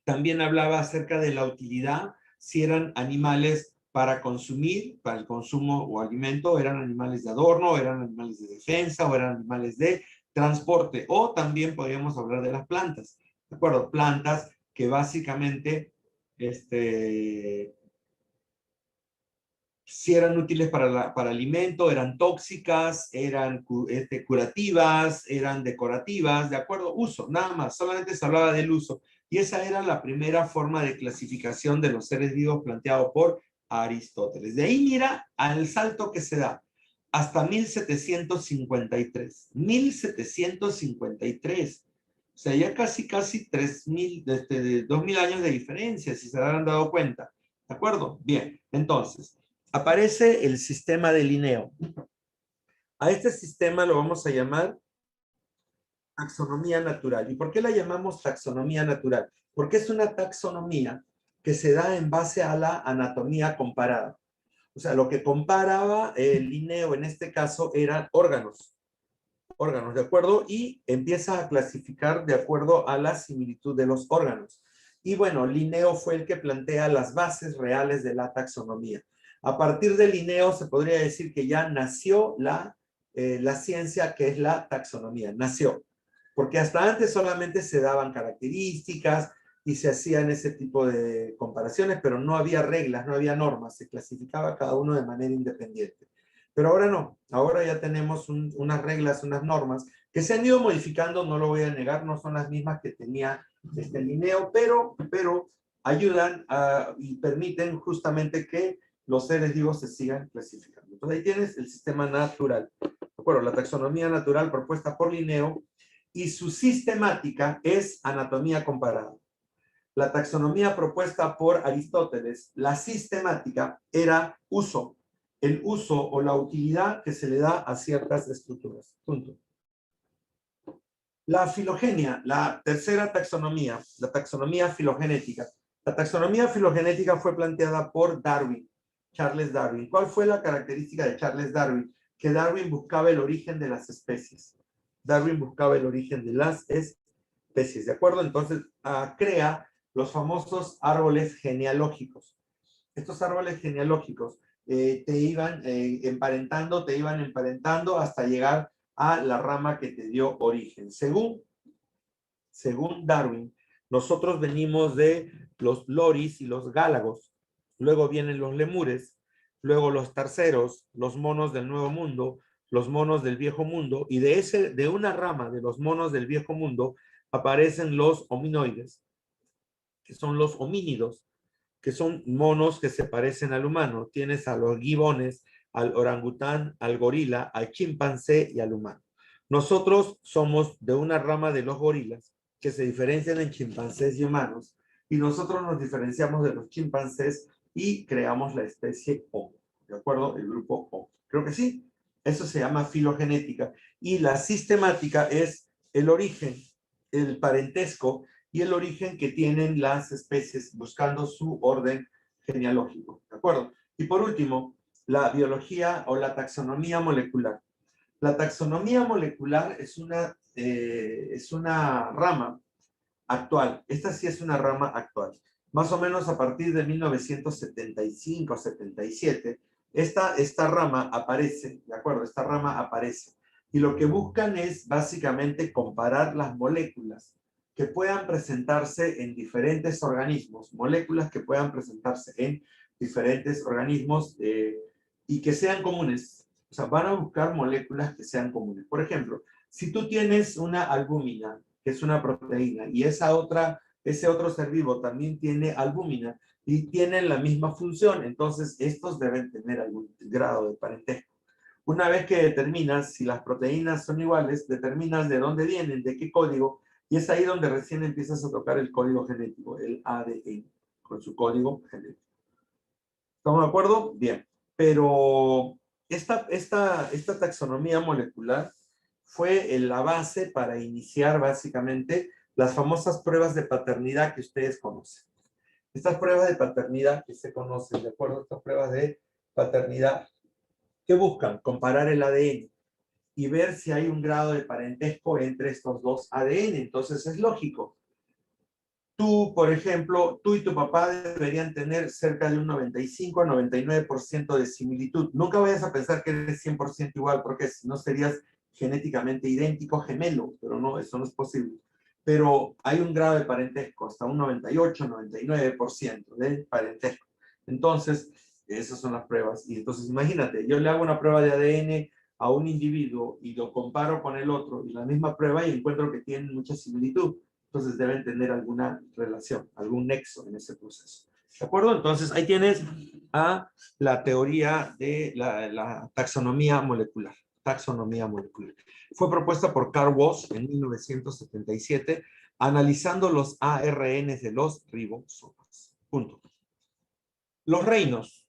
[SPEAKER 2] también hablaba acerca de la utilidad, si eran animales para consumir, para el consumo o alimento, eran animales de adorno, eran animales de defensa, o eran animales de transporte, o también podríamos hablar de las plantas, ¿de acuerdo? Plantas que básicamente, si eran útiles para alimento, eran tóxicas, eran curativas, eran decorativas, ¿de acuerdo? Uso, nada más, solamente se hablaba del uso. Y esa era la primera forma de clasificación de los seres vivos planteado por Aristóteles. De ahí mira al salto que se da hasta 1753. 1753. O sea, ya casi 3.000, 2.000 años de diferencia, si se habrán dado cuenta. ¿De acuerdo? Bien, entonces, aparece el sistema de Linneo. A este sistema lo vamos a llamar taxonomía natural. ¿Y por qué la llamamos taxonomía natural? Porque es una taxonomía que se da en base a la anatomía comparada. O sea, lo que comparaba Linneo en este caso eran órganos, ¿de acuerdo? Y empieza a clasificar de acuerdo a la similitud de los órganos. Y bueno, Linneo fue el que plantea las bases reales de la taxonomía. A partir de Linneo se podría decir que ya nació la ciencia que es la taxonomía, nació. Porque hasta antes solamente se daban características y se hacían ese tipo de comparaciones, pero no había reglas, no había normas, se clasificaba cada uno de manera independiente. Pero ahora no, ahora ya tenemos unas reglas, unas normas que se han ido modificando, no lo voy a negar, no son las mismas que tenía Linneo, pero ayudan y permiten justamente que los seres vivos se sigan clasificando. Entonces ahí tienes el sistema natural. ¿De acuerdo? La taxonomía natural propuesta por Linneo y su sistemática es anatomía comparada. La taxonomía propuesta por Aristóteles, la sistemática era uso, el uso o la utilidad que se le da a ciertas estructuras. Punto. La filogenia, la tercera taxonomía, la taxonomía filogenética. La taxonomía filogenética fue planteada por Darwin, Charles Darwin. ¿Cuál fue la característica de Charles Darwin? Que Darwin buscaba el origen de las especies. Darwin buscaba el origen de las especies, ¿de acuerdo? Entonces, crea los famosos árboles genealógicos. Estos árboles genealógicos te iban emparentando hasta llegar a la rama que te dio origen. Según Darwin, nosotros venimos de los loris y los gálagos, luego vienen los lemures, luego los terceros, los monos del Nuevo Mundo, los monos del Viejo Mundo, y de una rama de los monos del Viejo Mundo aparecen los hominoides, que son los homínidos, que son monos que se parecen al humano. Tienes a los gibones, al orangután, al gorila, al chimpancé y al humano. Nosotros somos de una rama de los gorilas, que se diferencian en chimpancés y humanos, y nosotros nos diferenciamos de los chimpancés y creamos la especie Homo, ¿de acuerdo? El grupo Homo. Creo que sí. Eso se llama filogenética. Y la sistemática es el origen, el parentesco y el origen que tienen las especies buscando su orden genealógico, ¿de acuerdo? Y por último, la biología o la taxonomía molecular. La taxonomía molecular es una rama actual. Esta sí es una rama actual. Más o menos a partir de 1975-77, esta rama aparece, ¿de acuerdo? Esta rama aparece. Y lo que buscan es básicamente comparar las moléculas que puedan presentarse en diferentes organismos, moléculas que puedan presentarse en diferentes organismos y que sean comunes. O sea, van a buscar moléculas que sean comunes. Por ejemplo, si tú tienes una albúmina, que es una proteína, y ese otro ser vivo también tiene albúmina y tienen la misma función, entonces estos deben tener algún grado de parentesco. Una vez que determinas si las proteínas son iguales, determinas de dónde vienen, de qué código, y es ahí donde recién empiezas a tocar el código genético, el ADN, con su código genético. ¿Estamos de acuerdo? Bien. Pero esta taxonomía molecular fue la base para iniciar básicamente las famosas pruebas de paternidad que ustedes conocen. Estas pruebas de paternidad que se conocen, ¿de acuerdo? Estas pruebas de paternidad, ¿qué buscan? Comparar el ADN y ver si hay un grado de parentesco entre estos dos ADN. Entonces es lógico. Tú, por ejemplo, tú y tu papá deberían tener cerca de un 95 a 99% de similitud. Nunca vayas a pensar que eres 100% igual, porque si no serías genéticamente idéntico gemelo, pero no, eso no es posible. Pero hay un grado de parentesco, hasta un 98, 99% de parentesco. Entonces, esas son las pruebas. Y entonces, imagínate, yo le hago una prueba de ADN a un individuo y lo comparo con el otro, y la misma prueba, y encuentro que tienen mucha similitud. Entonces deben tener alguna relación, algún nexo en ese proceso. ¿De acuerdo? Entonces ahí tienes a la teoría de la taxonomía molecular. Taxonomía molecular. Fue propuesta por Carl Woese en 1977, analizando los ARNs de los ribosomas. Punto. Los reinos.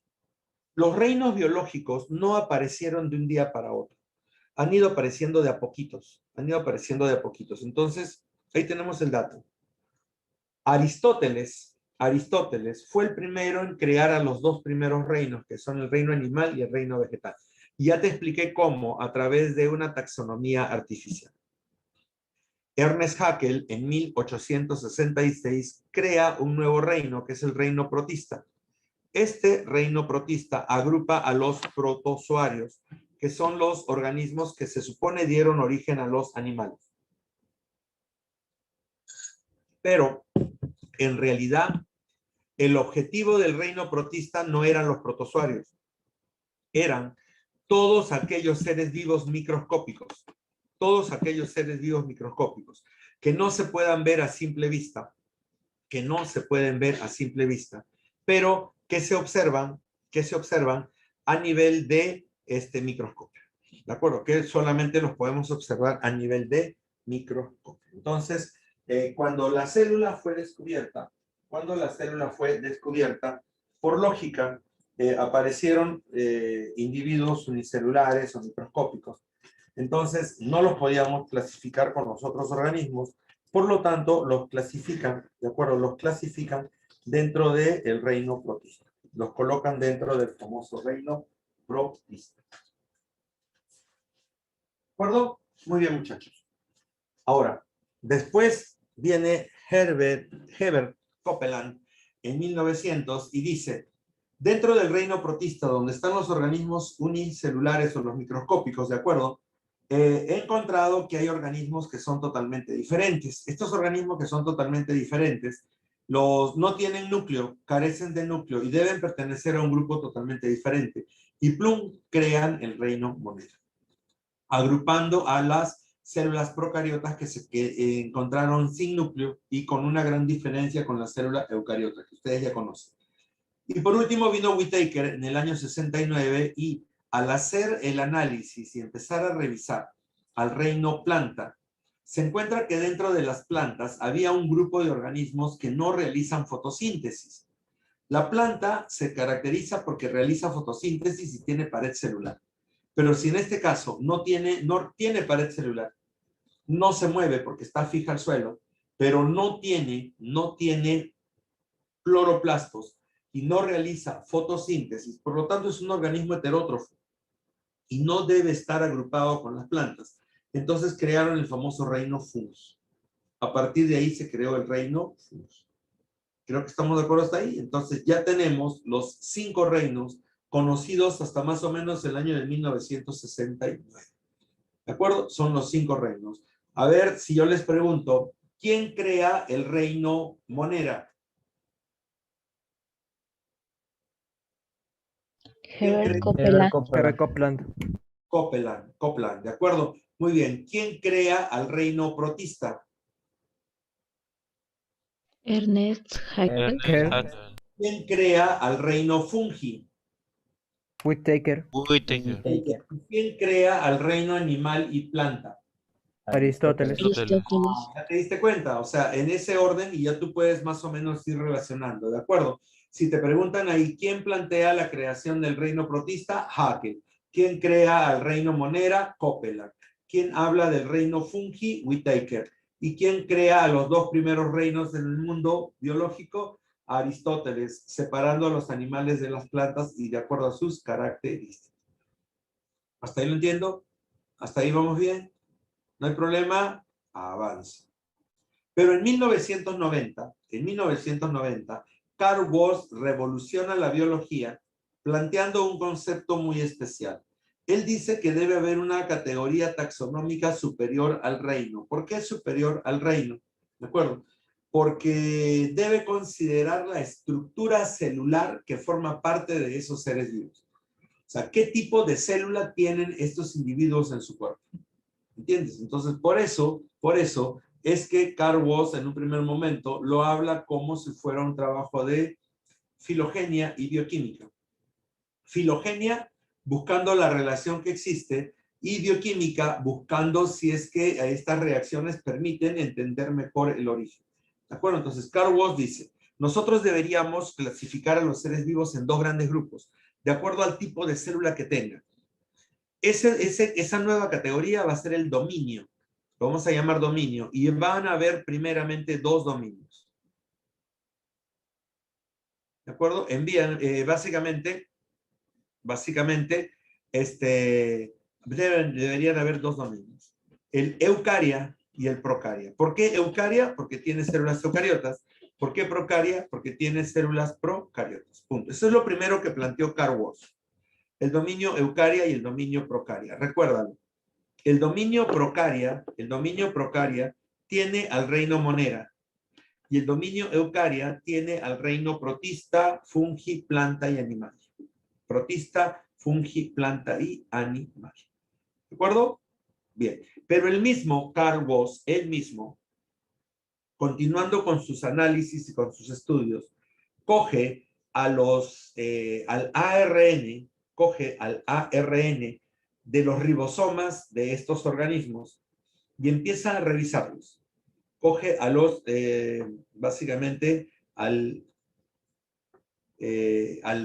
[SPEAKER 2] Los reinos biológicos no aparecieron de un día para otro. Han ido apareciendo de a poquitos. Han ido apareciendo de a poquitos. Entonces, ahí tenemos el dato. Aristóteles fue el primero en crear a los dos primeros reinos, que son el reino animal y el reino vegetal. Y ya te expliqué cómo, a través de una taxonomía artificial. Ernest Haeckel, en 1866, crea un nuevo reino, que es el reino protista. Este reino protista agrupa a los protozoarios, que son los organismos que se supone dieron origen a los animales. Pero, en realidad, el objetivo del reino protista no eran los protozoarios. Eran todos aquellos seres vivos microscópicos. Todos aquellos seres vivos microscópicos que no se puedan ver a simple vista. Que no se pueden ver a simple vista. Pero que se observan a nivel de este microscopio. ¿De acuerdo? Que solamente los podemos observar a nivel de microscopio. Entonces, cuando la célula fue descubierta, por lógica, aparecieron individuos unicelulares o microscópicos. Entonces, no los podíamos clasificar con los otros organismos, por lo tanto, los clasifican, ¿de acuerdo? Los clasifican dentro del reino protista. Los colocan dentro del famoso reino protista. ¿De acuerdo? Muy bien, muchachos. Ahora, después viene Herbert Copeland en 1900 y dice, dentro del reino protista, donde están los organismos unicelulares o los microscópicos, ¿de acuerdo? He encontrado que hay organismos que son totalmente diferentes. Estos organismos que son totalmente diferentes, no tienen núcleo, carecen de núcleo y deben pertenecer a un grupo totalmente diferente. Y plum, crean el reino monera, agrupando a las células procariotas que se encontraron sin núcleo y con una gran diferencia con la célula eucariota, que ustedes ya conocen. Y por último vino Whittaker en el año 69 y al hacer el análisis y empezar a revisar al reino planta, se encuentra que dentro de las plantas había un grupo de organismos que no realizan fotosíntesis. La planta se caracteriza porque realiza fotosíntesis y tiene pared celular. Pero si en este caso no tiene pared celular, no se mueve porque está fija al suelo, pero no tiene cloroplastos y no realiza fotosíntesis, por lo tanto es un organismo heterótrofo y no debe estar agrupado con las plantas. Entonces crearon el famoso reino Fungus. A partir de ahí se creó el reino Fungus. Creo que estamos de acuerdo hasta ahí. Entonces ya tenemos los 5 reinos conocidos hasta más o menos el año de 1969. ¿De acuerdo? Son los 5 reinos. A ver, si yo les pregunto, ¿quién crea el reino monera?
[SPEAKER 3] Herbert
[SPEAKER 6] Herbert
[SPEAKER 3] Copeland.
[SPEAKER 6] Copeland.
[SPEAKER 2] Copeland, ¿de acuerdo? Muy bien. ¿Quién crea al reino protista?
[SPEAKER 3] Ernest Haeckel.
[SPEAKER 2] ¿Quién crea al reino fungi?
[SPEAKER 4] Whittaker.
[SPEAKER 5] Whittaker.
[SPEAKER 6] Whittaker.
[SPEAKER 2] ¿Quién crea al reino animal y planta?
[SPEAKER 4] Aristóteles.
[SPEAKER 3] Aristóteles.
[SPEAKER 2] ¿Ya te diste cuenta? O sea, en ese orden y ya tú puedes más o menos ir relacionando, ¿de acuerdo? Si te preguntan ahí, ¿quién plantea la creación del reino protista? Haeckel. ¿Quién crea al reino monera? Copeland. ¿Quién habla del reino fungi? Whittaker. ¿Y quién crea a los dos primeros reinos en el mundo biológico? Aristóteles, separando a los animales de las plantas y de acuerdo a sus características. ¿Hasta ahí lo entiendo? ¿Hasta ahí vamos bien? ¿No hay problema? Avanza. Pero en 1990, Carl Woese revoluciona la biología planteando un concepto muy especial. Él dice que debe haber una categoría taxonómica superior al reino. ¿Por qué superior al reino? ¿De acuerdo? Porque debe considerar la estructura celular que forma parte de esos seres vivos. O sea, ¿qué tipo de célula tienen estos individuos en su cuerpo? ¿Entiendes? Entonces, por eso es que Carl Woese en un primer momento lo habla como si fuera un trabajo de filogenia y bioquímica. Filogenia buscando la relación que existe y bioquímica buscando si es que estas reacciones permiten entender mejor el origen. ¿De acuerdo? Entonces, Carl Woese dice, nosotros deberíamos clasificar a los seres vivos en dos grandes grupos, de acuerdo al tipo de célula que tengan. Esa nueva categoría va a ser el dominio. Lo vamos a llamar dominio. Y van a haber primeramente dos dominios. ¿De acuerdo? Básicamente, deberían haber dos dominios. El eucaria y el procaria. ¿Por qué eucaria? Porque tiene células eucariotas. ¿Por qué procaria? Porque tiene células procariotas. Punto. Eso es lo primero que planteó Carl Woese. El dominio eucaria y el dominio procaria. Recuérdalo. El dominio procaria tiene al reino monera y el dominio eucaria tiene al reino protista, fungi, planta y animal. Protista, fungi, planta y animal. ¿De acuerdo? Bien. Pero el mismo Carl Woese, él mismo, continuando con sus análisis y con sus estudios, coge al ARN de los ribosomas de estos organismos y empieza a revisarlos. Coge a los, básicamente, al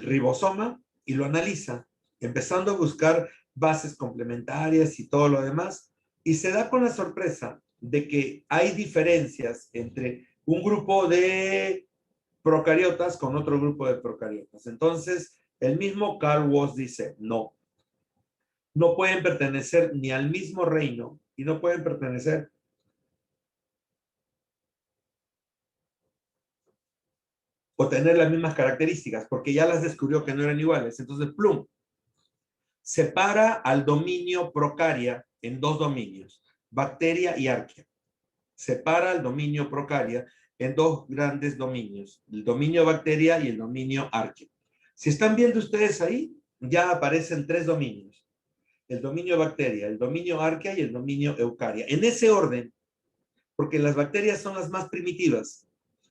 [SPEAKER 2] ribosoma y lo analiza, empezando a buscar bases complementarias y todo lo demás, y se da con la sorpresa de que hay diferencias entre un grupo de procariotas con otro grupo de procariotas. Entonces, el mismo Carl Woese dice, no pueden pertenecer ni al mismo reino y no pueden pertenecer o tener las mismas características, porque ya las descubrió que no eran iguales. Entonces, plum, separa al dominio procaria en dos dominios, bacteria y arquea. Separa al dominio procaria en dos grandes dominios, el dominio bacteria y el dominio arquea. Si están viendo ustedes ahí, ya aparecen tres dominios. El dominio bacteria, el dominio arquea y el dominio eucaria. En ese orden, porque las bacterias son las más primitivas.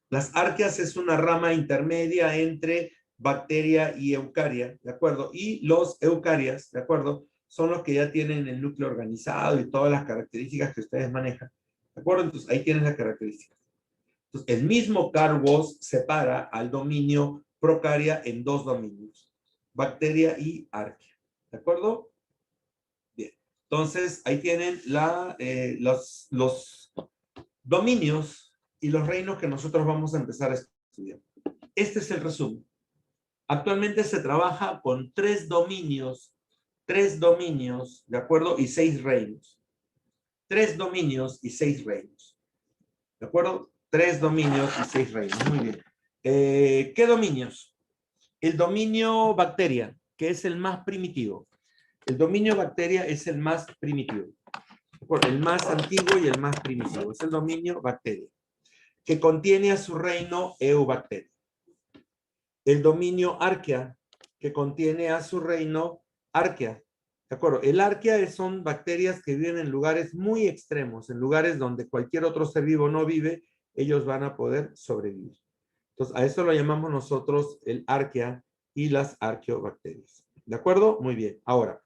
[SPEAKER 2] Las arqueas es una rama intermedia entre bacteria y eucaria, ¿de acuerdo? Y los eucarias, ¿de acuerdo? Son los que ya tienen el núcleo organizado y todas las características que ustedes manejan, ¿de acuerdo? Entonces, ahí tienen las características. Entonces, el mismo Carl Woese separa al dominio procaria en dos dominios, bacteria y arquea, ¿de acuerdo? Bien, entonces ahí tienen los dominios y los reinos que nosotros vamos a empezar a estudiar. Este es el resumen. Actualmente se trabaja con tres dominios, ¿de acuerdo? Y 6 reinos. 3 dominios y 6 reinos. ¿De acuerdo? 3 dominios y 6 reinos. Muy bien. ¿Qué dominios? El dominio bacteria, que es el más primitivo. El dominio bacteria es el más primitivo. El más antiguo y el más primitivo. Es el dominio bacteria, que contiene a su reino eubacteria. El dominio arquea, que contiene a su reino arquea. ¿De acuerdo? El arquea son bacterias que viven en lugares muy extremos, en lugares donde cualquier otro ser vivo no vive, ellos van a poder sobrevivir. Entonces, a eso lo llamamos nosotros el arquea y las arqueobacterias. ¿De acuerdo? Muy bien. Ahora,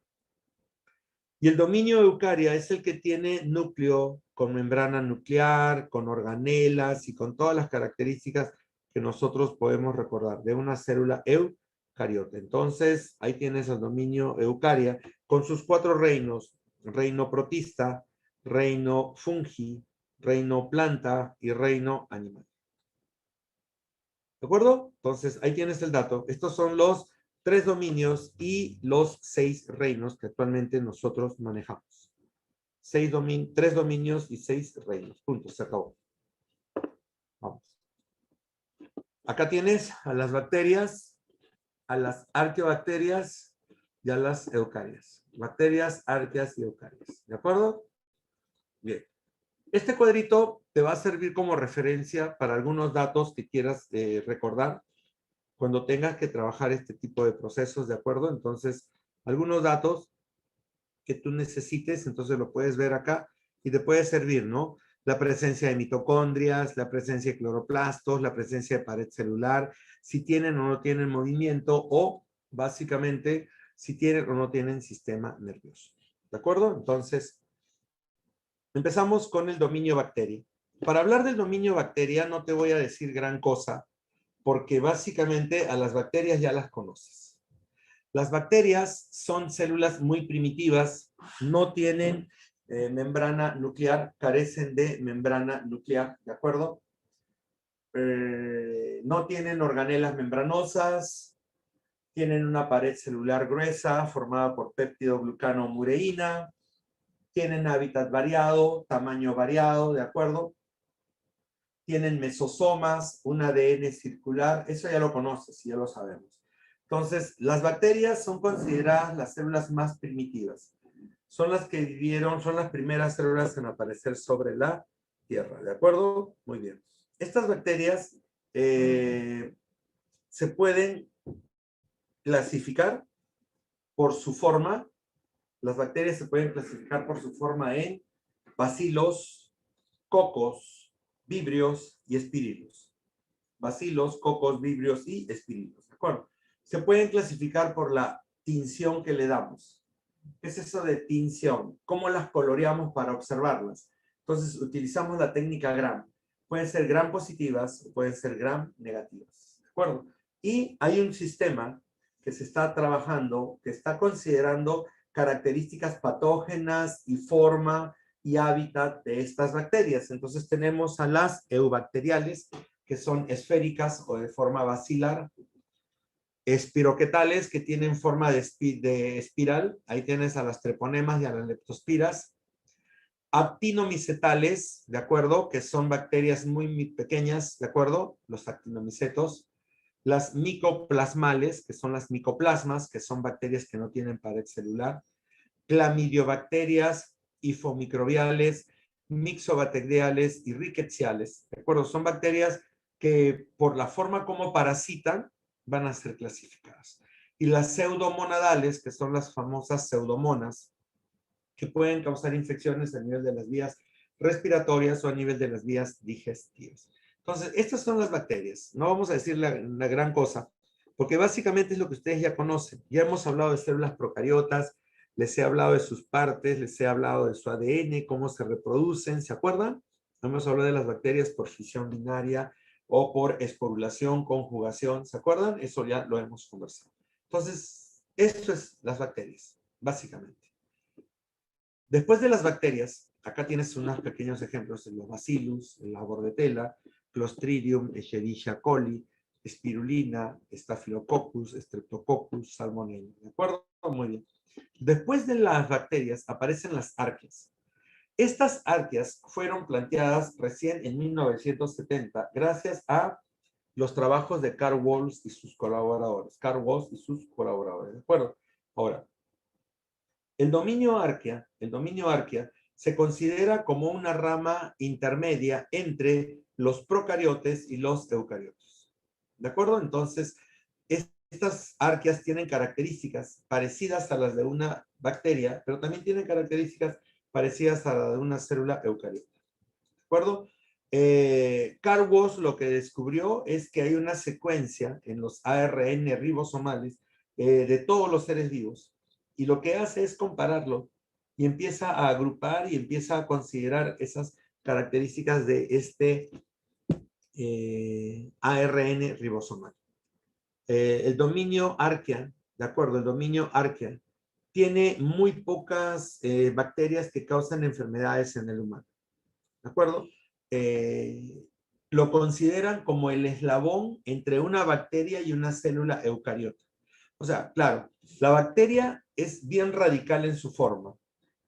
[SPEAKER 2] y el dominio eucaria es el que tiene núcleo con membrana nuclear, con organelas y con todas las características que nosotros podemos recordar de una célula eucariota. Entonces, ahí tienes el dominio eucaria con sus 4 reinos: reino protista, reino fungi, reino planta y reino animal. ¿De acuerdo? Entonces, ahí tienes el dato. Estos son los 3 dominios y los 6 reinos que actualmente nosotros manejamos. 3 dominios y 6 reinos. Punto, se acabó. Vamos. Acá tienes a las bacterias, a las arqueobacterias y a las eucarias. Bacterias, arqueas y eucarias. ¿De acuerdo? Bien. Este cuadrito te va a servir como referencia para algunos datos que quieras recordar cuando tengas que trabajar este tipo de procesos, ¿de acuerdo? Entonces, algunos datos que tú necesites, entonces lo puedes ver acá y te puede servir, ¿no? La presencia de mitocondrias, la presencia de cloroplastos, la presencia de pared celular, si tienen o no tienen movimiento o, básicamente, si tienen o no tienen sistema nervioso. ¿De acuerdo? Entonces, empezamos con el dominio bacteria. Para hablar del dominio bacteria no te voy a decir gran cosa, porque básicamente a las bacterias ya las conoces. Las bacterias son células muy primitivas, no tienen membrana nuclear, carecen de membrana nuclear, ¿de acuerdo? No tienen organelas membranosas, tienen una pared celular gruesa formada por péptidoglucanomureína, tienen hábitat variado, tamaño variado, ¿de acuerdo? Tienen mesosomas, un ADN circular, eso ya lo conoces, ya lo sabemos. Entonces, las bacterias son consideradas las células más primitivas. Son las que vivieron, son las primeras células en aparecer sobre la Tierra, ¿de acuerdo? Muy bien. Estas bacterias se pueden clasificar por su forma. Las bacterias se pueden clasificar por su forma en bacilos, cocos, vibrios y espirilos. Bacilos, cocos, vibrios y espirilos, ¿de acuerdo? Se pueden clasificar por la tinción que le damos. ¿Qué es eso de tinción? ¿Cómo las coloreamos para observarlas? Entonces, utilizamos la técnica Gram. Pueden ser Gram positivas o pueden ser Gram negativas, ¿de acuerdo? Y hay un sistema que se está trabajando, que está considerando características patógenas y forma y hábitat de estas bacterias. Entonces tenemos a las eubacteriales, que son esféricas o de forma basilar, espiroquetales, que tienen forma de espiral, ahí tienes a las treponemas y a las leptospiras, actinomicetales, ¿de acuerdo? Que son bacterias muy pequeñas, ¿de acuerdo? Los actinomicetos, las micoplasmales, que son las micoplasmas, que son bacterias que no tienen pared celular, clamidiobacterias, hifomicrobiales, mixobacteriales y rickettsiales, ¿de acuerdo? Son bacterias que por la forma como parasitan van a ser clasificadas. Y las pseudomonadales, que son las famosas pseudomonas, que pueden causar infecciones a nivel de las vías respiratorias o a nivel de las vías digestivas. Entonces, estas son las bacterias. No vamos a decir la gran cosa, porque básicamente es lo que ustedes ya conocen. Ya hemos hablado de células procariotas, les he hablado de sus partes, les he hablado de su ADN, cómo se reproducen, ¿se acuerdan? Hemos hablado de las bacterias por fisión binaria o por esporulación, conjugación, ¿se acuerdan? Eso ya lo hemos conversado. Entonces, esto es las bacterias, básicamente. Después de las bacterias, acá tienes unos pequeños ejemplos, los bacillus, la bordetella, Clostridium, Escherichia coli, espirulina, Staphylococcus, Streptococcus, Salmonella. ¿De acuerdo? Muy bien. Después de las bacterias aparecen las arqueas. Estas arqueas fueron planteadas recién en 1970 gracias a los trabajos de Carl Walsh y sus colaboradores. ¿De acuerdo? Ahora, el dominio arquea se considera como una rama intermedia entre los procariotes y los eucariotes. ¿De acuerdo? Entonces, estas arqueas tienen características parecidas a las de una bacteria, pero también tienen características parecidas a las de una célula eucariota. ¿De acuerdo? Carl Walsh lo que descubrió es que hay una secuencia en los ARN ribosomales de todos los seres vivos, y lo que hace es compararlo y empieza a agrupar y empieza a considerar esas características de este ARN ribosomal. El dominio arquea, ¿de acuerdo? El dominio arquea tiene muy pocas bacterias que causan enfermedades en el humano. ¿de acuerdo? Lo consideran como el eslabón entre una bacteria y una célula eucariota. O sea, claro, la bacteria es bien radical en su forma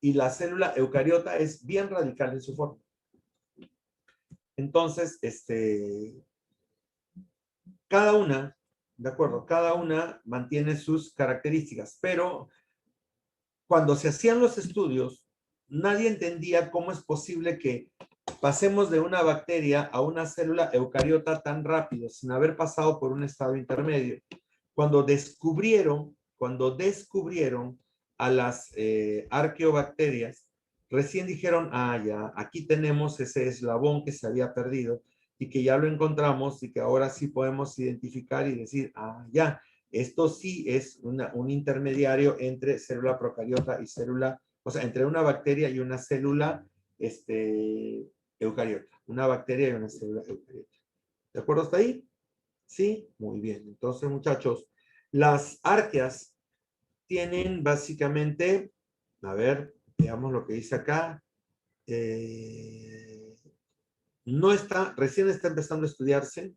[SPEAKER 2] y la célula eucariota es bien radical en su forma. Entonces, cada una, ¿de acuerdo? Cada una mantiene sus características, pero cuando se hacían los estudios, nadie entendía cómo es posible que pasemos de una bacteria a una célula eucariota tan rápido, sin haber pasado por un estado intermedio. Cuando descubrieron a las arqueobacterias, recién dijeron, ah, ya, aquí tenemos ese eslabón que se había perdido y que ya lo encontramos y que ahora sí podemos identificar y decir, ah, ya, esto sí es un intermediario entre célula procariota y célula, o sea, entre una bacteria y una célula eucariota. Una bacteria y una célula eucariota. ¿De acuerdo hasta ahí? Sí, muy bien. Entonces, muchachos, las arqueas tienen básicamente, a ver, veamos lo que dice acá. Recién está empezando a estudiarse.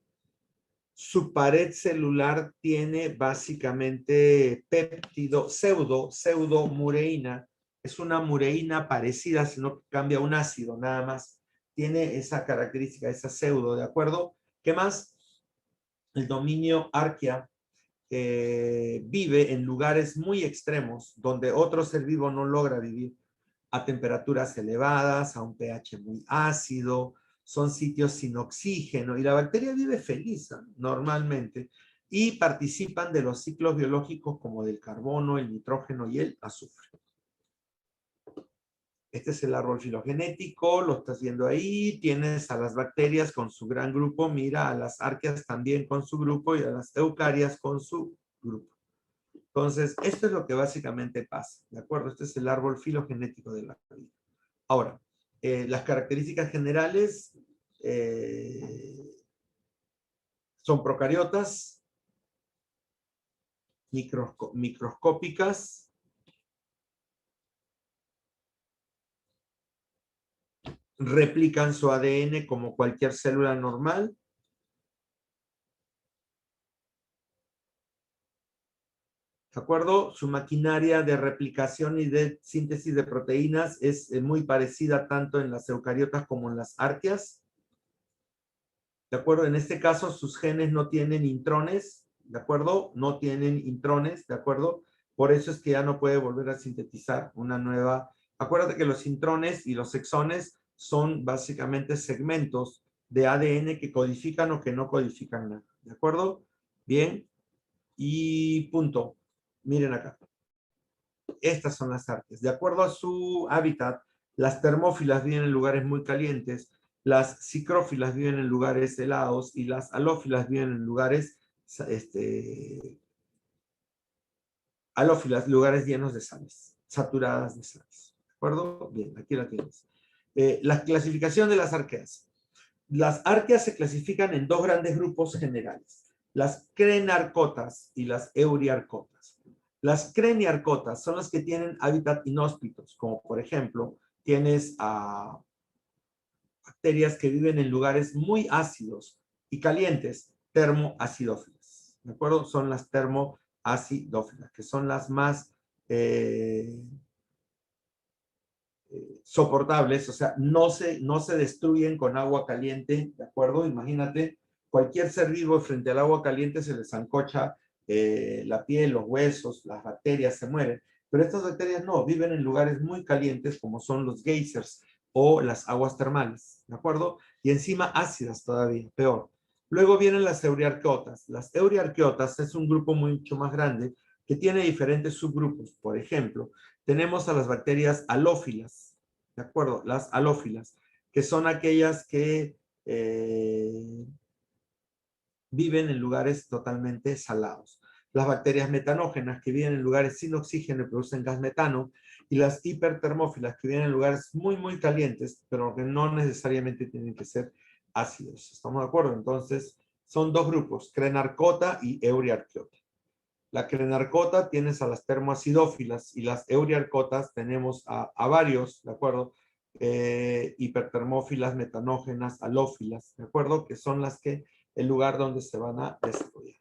[SPEAKER 2] Su pared celular tiene básicamente péptido, pseudomureína. Es una mureína parecida, sino que cambia un ácido nada más. Tiene esa característica, esa pseudo, ¿de acuerdo? ¿Qué más? El dominio arquea vive en lugares muy extremos, donde otro ser vivo no logra vivir, a temperaturas elevadas, a un pH muy ácido, son sitios sin oxígeno, y la bacteria vive feliz normalmente, y participan de los ciclos biológicos como del carbono, el nitrógeno y el azufre. Este es el árbol filogenético, lo estás viendo ahí, tienes a las bacterias con su gran grupo, mira a las arqueas también con su grupo y a las eucarias con su grupo. Entonces, esto es lo que básicamente pasa, ¿de acuerdo? Este es el árbol filogenético de la vida. Ahora, las características generales son procariotas, microscópicas, replican su ADN como cualquier célula normal. ¿De acuerdo? Su maquinaria de replicación y de síntesis de proteínas es muy parecida tanto en las eucariotas como en las arqueas. ¿De acuerdo? En este caso, sus genes no tienen intrones, ¿de acuerdo? No tienen intrones, ¿de acuerdo? Por eso es que ya no puede volver a sintetizar una nueva. Acuérdate que los intrones y los exones son básicamente segmentos de ADN que codifican o que no codifican nada, ¿de acuerdo? Bien. Y punto. Miren acá. Estas son las arqueas. De acuerdo a su hábitat, las termófilas viven en lugares muy calientes, las psicrófilas viven en lugares helados y las halófilas viven en lugares lugares llenos de sales, saturadas de sales. ¿De acuerdo? Bien, aquí la tienes. La clasificación de las arqueas. Las arqueas se clasifican en dos grandes grupos generales, las crenarcotas y las euriarcotas. Las creniarcotas son las que tienen hábitat inhóspitos, como por ejemplo, tienes a bacterias que viven en lugares muy ácidos y calientes, termoacidófilas. ¿De acuerdo? Son las termoacidófilas, que son las más soportables, o sea, no se destruyen con agua caliente, ¿de acuerdo? Imagínate, cualquier ser vivo frente al agua caliente se les zancocha la piel, los huesos, las bacterias se mueren, pero estas bacterias no, viven en lugares muy calientes como son los geysers o las aguas termales, ¿de acuerdo? Y encima ácidas todavía, peor. Luego vienen las euriarqueotas. Las euriarqueotas es un grupo mucho más grande que tiene diferentes subgrupos. Por ejemplo, tenemos a las bacterias halófilas, ¿de acuerdo? Las halófilas, que son aquellas que viven en lugares totalmente salados. Las bacterias metanógenas, que viven en lugares sin oxígeno y producen gas metano, y las hipertermófilas, que viven en lugares muy, muy calientes, pero que no necesariamente tienen que ser ácidos. ¿Estamos de acuerdo? Entonces, son dos grupos, crenarcota y euriarqueota. La crenarcota tienes a las termoacidófilas y las euriarcotas tenemos a varios, ¿de acuerdo? hipertermófilas, metanógenas, halófilas, ¿de acuerdo? Que son las que, el lugar donde se van a desarrollar.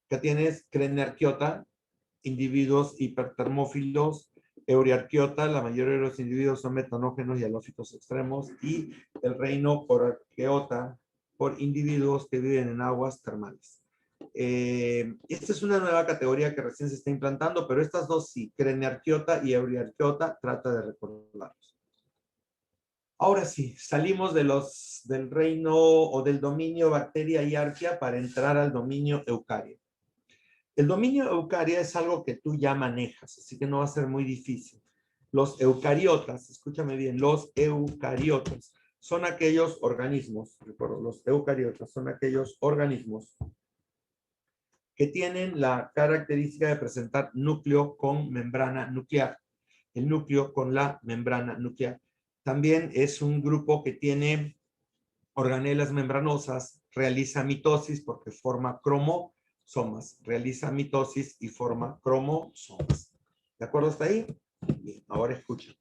[SPEAKER 2] Acá tienes Crenarquiota, individuos hipertermófilos, Euriarquiota, la mayoría de los individuos son metanógenos y halófitos extremos, y el reino Porarqueota, por individuos que viven en aguas termales. Esta es una nueva categoría que recién se está implantando, pero estas dos sí, Crenarquiota y Euriarquiota, trata de recordarlos. Ahora sí, salimos del reino o del dominio bacteria y arquea para entrar al dominio eucaria. El dominio eucaria es algo que tú ya manejas, así que no va a ser muy difícil. Los eucariotas, escúchame bien, los eucariotas son aquellos organismos, recuerdo, los eucariotas son aquellos organismos que tienen la característica de presentar núcleo con membrana nuclear. El núcleo con la membrana nuclear. También es un grupo que tiene organelas membranosas, realiza mitosis porque forma cromosomas, realiza mitosis y forma cromosomas. ¿De acuerdo hasta ahí? Bien, ahora escuchen.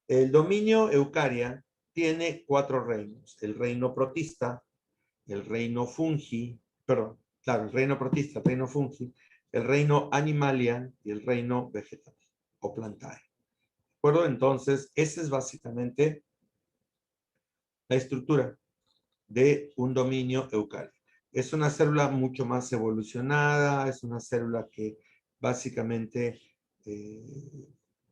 [SPEAKER 2] El dominio eucaria tiene 4 reinos. El reino protista, el reino fungi, perdón, claro, el reino protista, el reino fungi, el reino animalia y el reino vegetal o plantae. ¿De acuerdo? Entonces, esa es básicamente la estructura de un dominio eucario. Es una célula mucho más evolucionada, es una célula que básicamente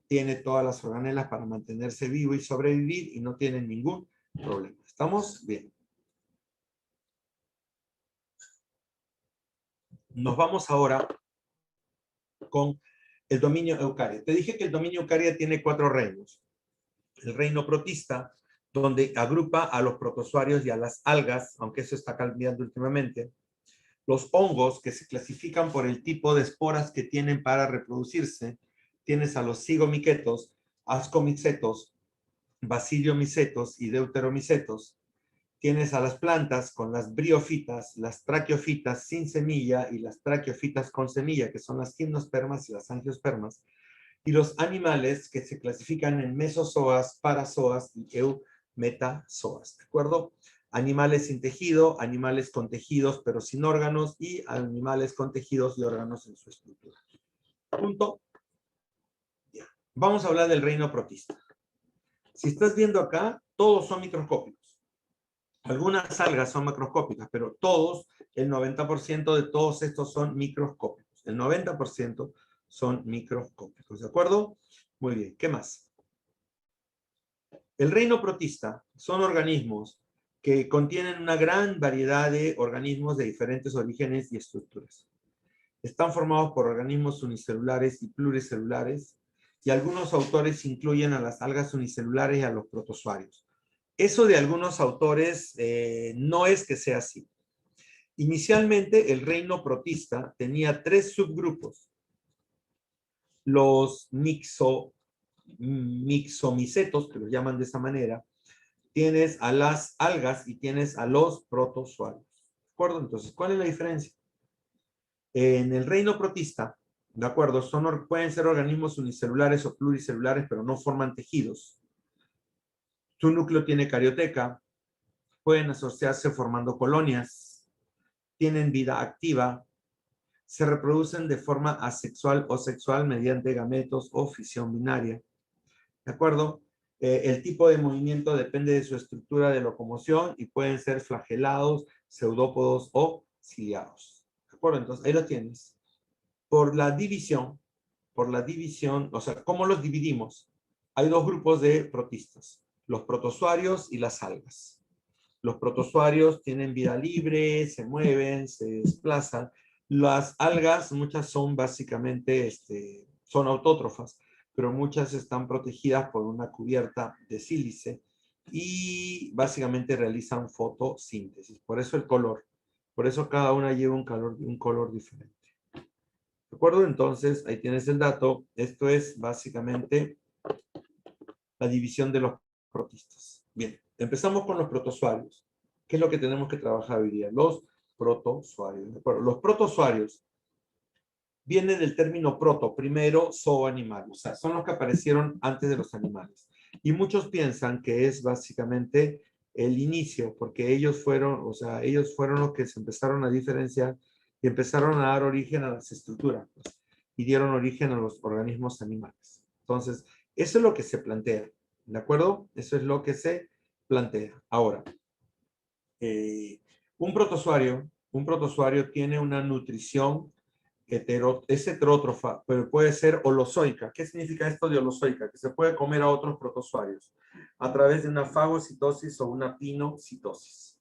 [SPEAKER 2] tiene todas las organelas para mantenerse vivo y sobrevivir y no tiene ningún problema. ¿Estamos? Bien. Nos vamos ahora con el dominio eucaria. Te dije que el dominio eucaria tiene 4 reinos. El reino protista, donde agrupa a los protozoarios y a las algas, aunque eso está cambiando últimamente. Los hongos, que se clasifican por el tipo de esporas que tienen para reproducirse. Tienes a los cigomicetos, ascomicetos, basiliomicetos y deuteromicetos. Tienes a las plantas con las briofitas, las traqueofitas sin semilla y las traqueofitas con semilla, que son las gimnospermas y las angiospermas. Y los animales que se clasifican en mesozoas, parazoas y eumetazoas, ¿de acuerdo? Animales sin tejido, animales con tejidos pero sin órganos y animales con tejidos y órganos en su estructura. Punto. Ya. Vamos a hablar del reino protista. Si estás viendo acá, todos son microscópicos. Algunas algas son macroscópicas, pero todos, el 90% de todos estos son microscópicos. El 90% son microscópicos, ¿de acuerdo? Muy bien, ¿qué más? El reino protista son organismos que contienen una gran variedad de organismos de diferentes orígenes y estructuras. Están formados por organismos unicelulares y pluricelulares, y algunos autores incluyen a las algas unicelulares y a los protozoarios. Eso de algunos autores no es que sea así. Inicialmente, el reino protista tenía 3 subgrupos. Los mixomicetos, que los llaman de esa manera, tienes a las algas y tienes a los protozoarios. ¿De acuerdo? Entonces, ¿cuál es la diferencia? En el reino protista, ¿de acuerdo? Pueden ser organismos unicelulares o pluricelulares, pero no forman tejidos. Su núcleo tiene carioteca, pueden asociarse formando colonias, tienen vida activa, se reproducen de forma asexual o sexual mediante gametos o fisión binaria. ¿De acuerdo? El tipo de movimiento depende de su estructura de locomoción y pueden ser flagelados, pseudópodos o ciliados. ¿De acuerdo? Entonces, ahí lo tienes. Por la división, o sea, ¿cómo los dividimos? Hay 2 grupos de protistas, los protozoarios y las algas. Los protozoarios tienen vida libre, se mueven, se desplazan. Las algas, muchas son básicamente, son autótrofas, pero muchas están protegidas por una cubierta de sílice y básicamente realizan fotosíntesis. Por eso el color. Por eso cada una lleva un color diferente. ¿De acuerdo? Entonces, ahí tienes el dato. Esto es básicamente la división de los protistas. Bien, empezamos con los protozoarios. ¿Qué es lo que tenemos que trabajar hoy día? Los protozoarios. ¿De acuerdo? Los protozoarios viene del término proto, primero zooanimal, o sea, son los que aparecieron antes de los animales. Y muchos piensan que es básicamente el inicio, porque ellos fueron, o sea, ellos fueron los que se empezaron a diferenciar y empezaron a dar origen a las estructuras, pues, y dieron origen a los organismos animales. Entonces, eso es lo que se plantea, ¿de acuerdo? Eso es lo que se plantea. Ahora, un protozoario tiene una nutrición es heterótrofa, pero puede ser holozoica. ¿Qué significa esto de holozoica? Que se puede comer a otros protozoarios a través de una fagocitosis o una pinocitosis.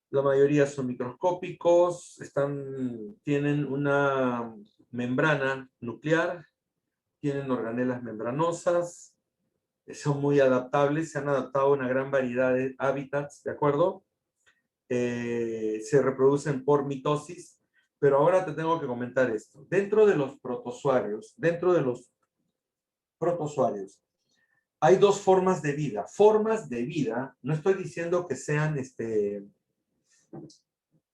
[SPEAKER 2] La mayoría son microscópicos, tienen una membrana nuclear, tienen organelas membranosas, son muy adaptables, se han adaptado a una gran variedad de hábitats, ¿de acuerdo? Se reproducen por mitosis, pero ahora te tengo que comentar esto. Dentro de los protozoarios, hay dos formas de vida. Formas de vida, no estoy diciendo que sean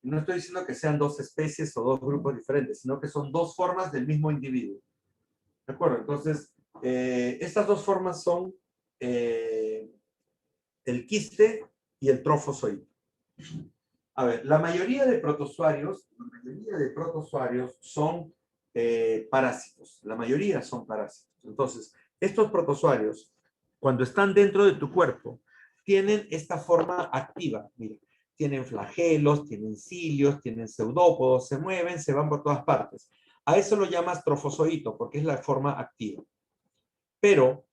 [SPEAKER 2] no estoy diciendo que sean dos especies o dos grupos diferentes, sino que son dos formas del mismo individuo. ¿De acuerdo? Entonces, estas dos formas son el quiste y el trofozoito. A ver, la mayoría de protozoarios son parásitos. La mayoría son parásitos. Entonces, estos protozoarios, cuando están dentro de tu cuerpo, tienen esta forma activa. Mira, tienen flagelos, tienen cilios, tienen pseudópodos, se mueven, se van por todas partes. A eso lo llamas trofozoito, porque es la forma activa. Pero,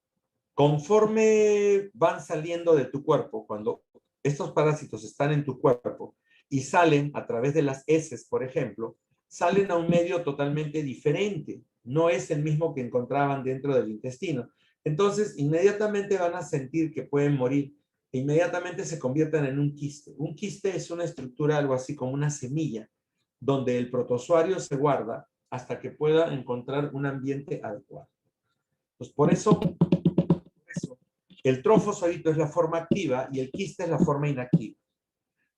[SPEAKER 2] conforme van saliendo de tu cuerpo, cuando estos parásitos están en tu cuerpo, y salen a través de las heces, por ejemplo, salen a un medio totalmente diferente. No es el mismo que encontraban dentro del intestino. Entonces, inmediatamente van a sentir que pueden morir. E inmediatamente se convierten en un quiste. Un quiste es una estructura, algo así como una semilla, donde el protozoario se guarda hasta que pueda encontrar un ambiente adecuado. Pues por eso el trofozoito es la forma activa y el quiste es la forma inactiva.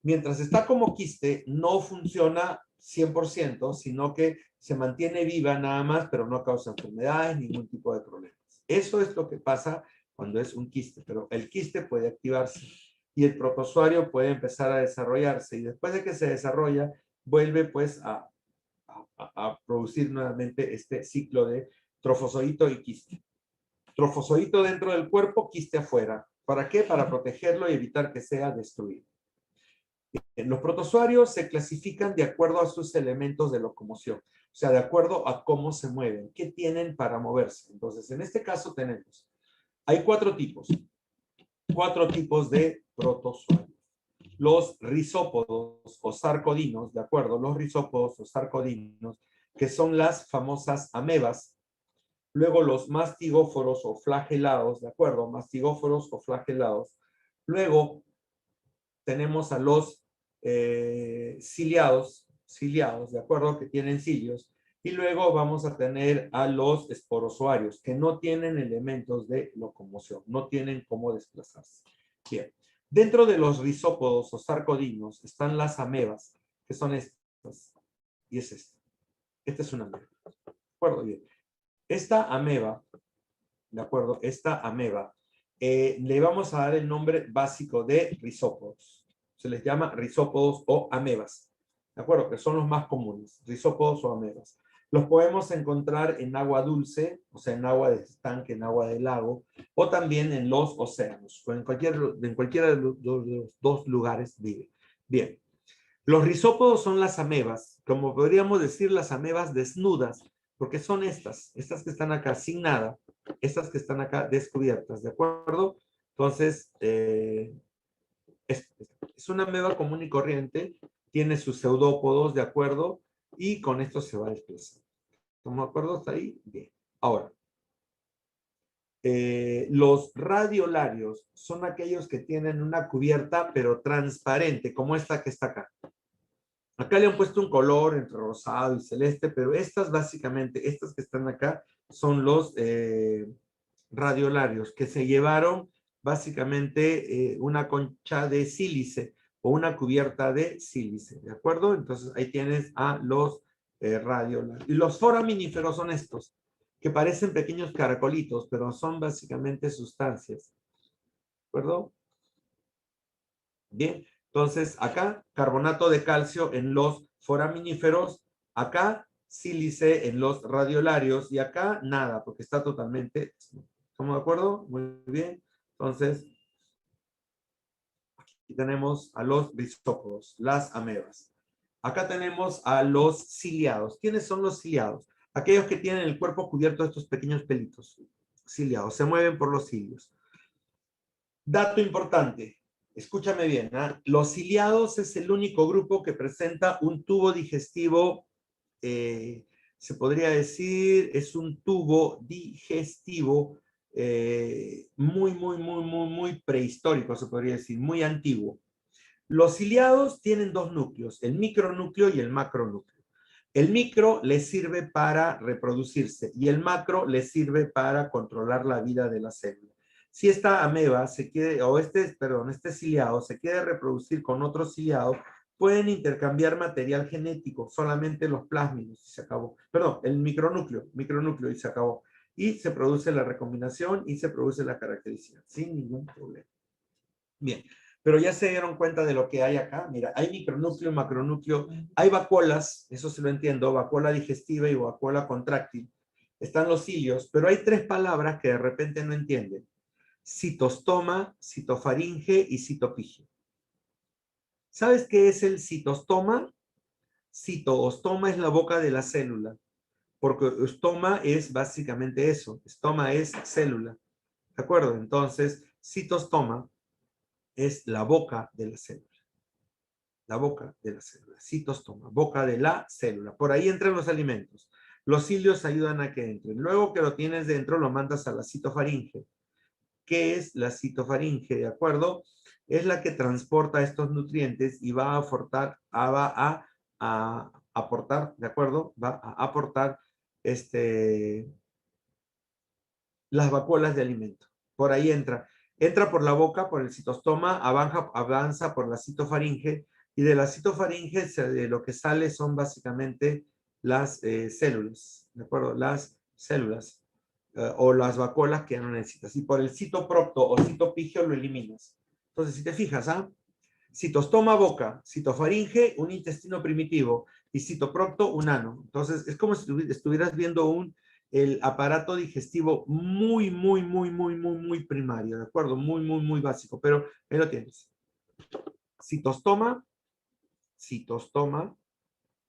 [SPEAKER 2] Mientras está como quiste, no funciona 100%, sino que se mantiene viva nada más, pero no causa enfermedades, ningún tipo de problemas. Eso es lo que pasa cuando es un quiste, pero el quiste puede activarse y el protozoario puede empezar a desarrollarse y después de que se desarrolla, vuelve pues a producir nuevamente este ciclo de trofozoito y quiste. Trofozoito dentro del cuerpo, quiste afuera. ¿Para qué? Para protegerlo y evitar que sea destruido. Los protozoarios se clasifican de acuerdo a sus elementos de locomoción, o sea, de acuerdo a cómo se mueven, qué tienen para moverse. Entonces, en este caso hay cuatro tipos de protozoarios. Los rizópodos o sarcodinos, ¿de acuerdo? Los rizópodos o sarcodinos, que son las famosas amebas. Luego los mastigóforos o flagelados, ¿de acuerdo? Mastigóforos o flagelados. Luego tenemos a los ciliados, ¿de acuerdo? Que tienen cilios. Y luego vamos a tener a los esporozoarios, que no tienen elementos de locomoción, no tienen cómo desplazarse. Bien. Dentro de los rizópodos o sarcodinos están las amebas, que son estas. Y es esta. Esta es una ameba. ¿De acuerdo? Bien. Esta ameba, ¿de acuerdo? Esta ameba, le vamos a dar el nombre básico de rizópodos. Se les llama rizópodos o amebas, ¿de acuerdo? Que son los más comunes, rizópodos o amebas. Los podemos encontrar en agua dulce, o sea, en agua de estanque, en agua de lago, o también en los océanos, o en cualquiera de los dos lugares vive. Bien, los rizópodos son las amebas, como podríamos decir las amebas desnudas, porque son estas que están acá sin nada, estas que están acá descubiertas, ¿de acuerdo? Entonces, es una ameba común y corriente, tiene sus pseudópodos, ¿de acuerdo? Y con esto se va a desplazar. ¿Estamos de acuerdo hasta ahí? Bien. Ahora, los radiolarios son aquellos que tienen una cubierta, pero transparente, como esta que está acá. Acá le han puesto un color entre rosado y celeste, pero estas básicamente, estas que están acá, son los radiolarios, que se llevaron básicamente una concha de sílice o una cubierta de sílice, ¿de acuerdo? Entonces ahí tienes a los radiolarios. Y los foraminíferos son estos, que parecen pequeños caracolitos, pero son básicamente sustancias. ¿De acuerdo? Bien, entonces acá carbonato de calcio en los foraminíferos, acá sílice en los radiolarios y acá nada, porque está totalmente... ¿Estamos de acuerdo? Muy bien. Entonces, aquí tenemos a los rizópodos, las amebas. Acá tenemos a los ciliados. ¿Quiénes son los ciliados? Aquellos que tienen el cuerpo cubierto de estos pequeños pelitos. Ciliados, se mueven por los cilios. Dato importante, escúchame bien, ¿eh? Los ciliados es el único grupo que presenta un tubo digestivo, se podría decir, es un tubo digestivo muy prehistórico, se podría decir, muy antiguo. Los ciliados tienen dos núcleos, el micronúcleo y el macronúcleo. El micro les sirve para reproducirse y el macro les sirve para controlar la vida de la célula. Si esta ameba se quiere, o este ciliado se quiere reproducir con otro ciliado, pueden intercambiar material genético, solamente los plásmidos, y se acabó. Perdón, el micronúcleo, y se acabó. Y se produce la recombinación y se produce la caracterización, sin ningún problema. Bien, pero ya se dieron cuenta de lo que hay acá. Mira, hay micronúcleo, macronúcleo, hay vacuolas, eso sí lo entiendo, vacuola digestiva y vacuola contráctil. Están los cilios, pero hay tres palabras que de repente no entienden. Citostoma, citofaringe y citopigio. ¿Sabes qué es el citostoma? Citoostoma es la boca de la célula, porque estoma es básicamente eso. Estoma es célula. ¿De acuerdo? Entonces, citostoma es la boca de la célula. La boca de la célula. Citostoma, boca de la célula. Por ahí entran los alimentos. Los cilios ayudan a que entren. Luego que lo tienes dentro, lo mandas a la citofaringe. ¿Qué es la citofaringe? ¿De acuerdo? Es la que transporta estos nutrientes y va a aportar, ¿de acuerdo? Va a aportar las vacuolas de alimento. Por ahí entra. Entra por la boca, por el citostoma, avanza por la citofaringe, y de la citofaringe lo que sale son básicamente las células, ¿de acuerdo? Las células o las vacuolas que ya no necesitas. Y por el citoprocto o citopigio lo eliminas. Entonces, si te fijas, citostoma, boca, citofaringe, un intestino primitivo, y citoprocto, un ano. Entonces, es como si estuvieras viendo el aparato digestivo muy primario, ¿de acuerdo? Muy básico, pero ahí lo tienes. Citostoma,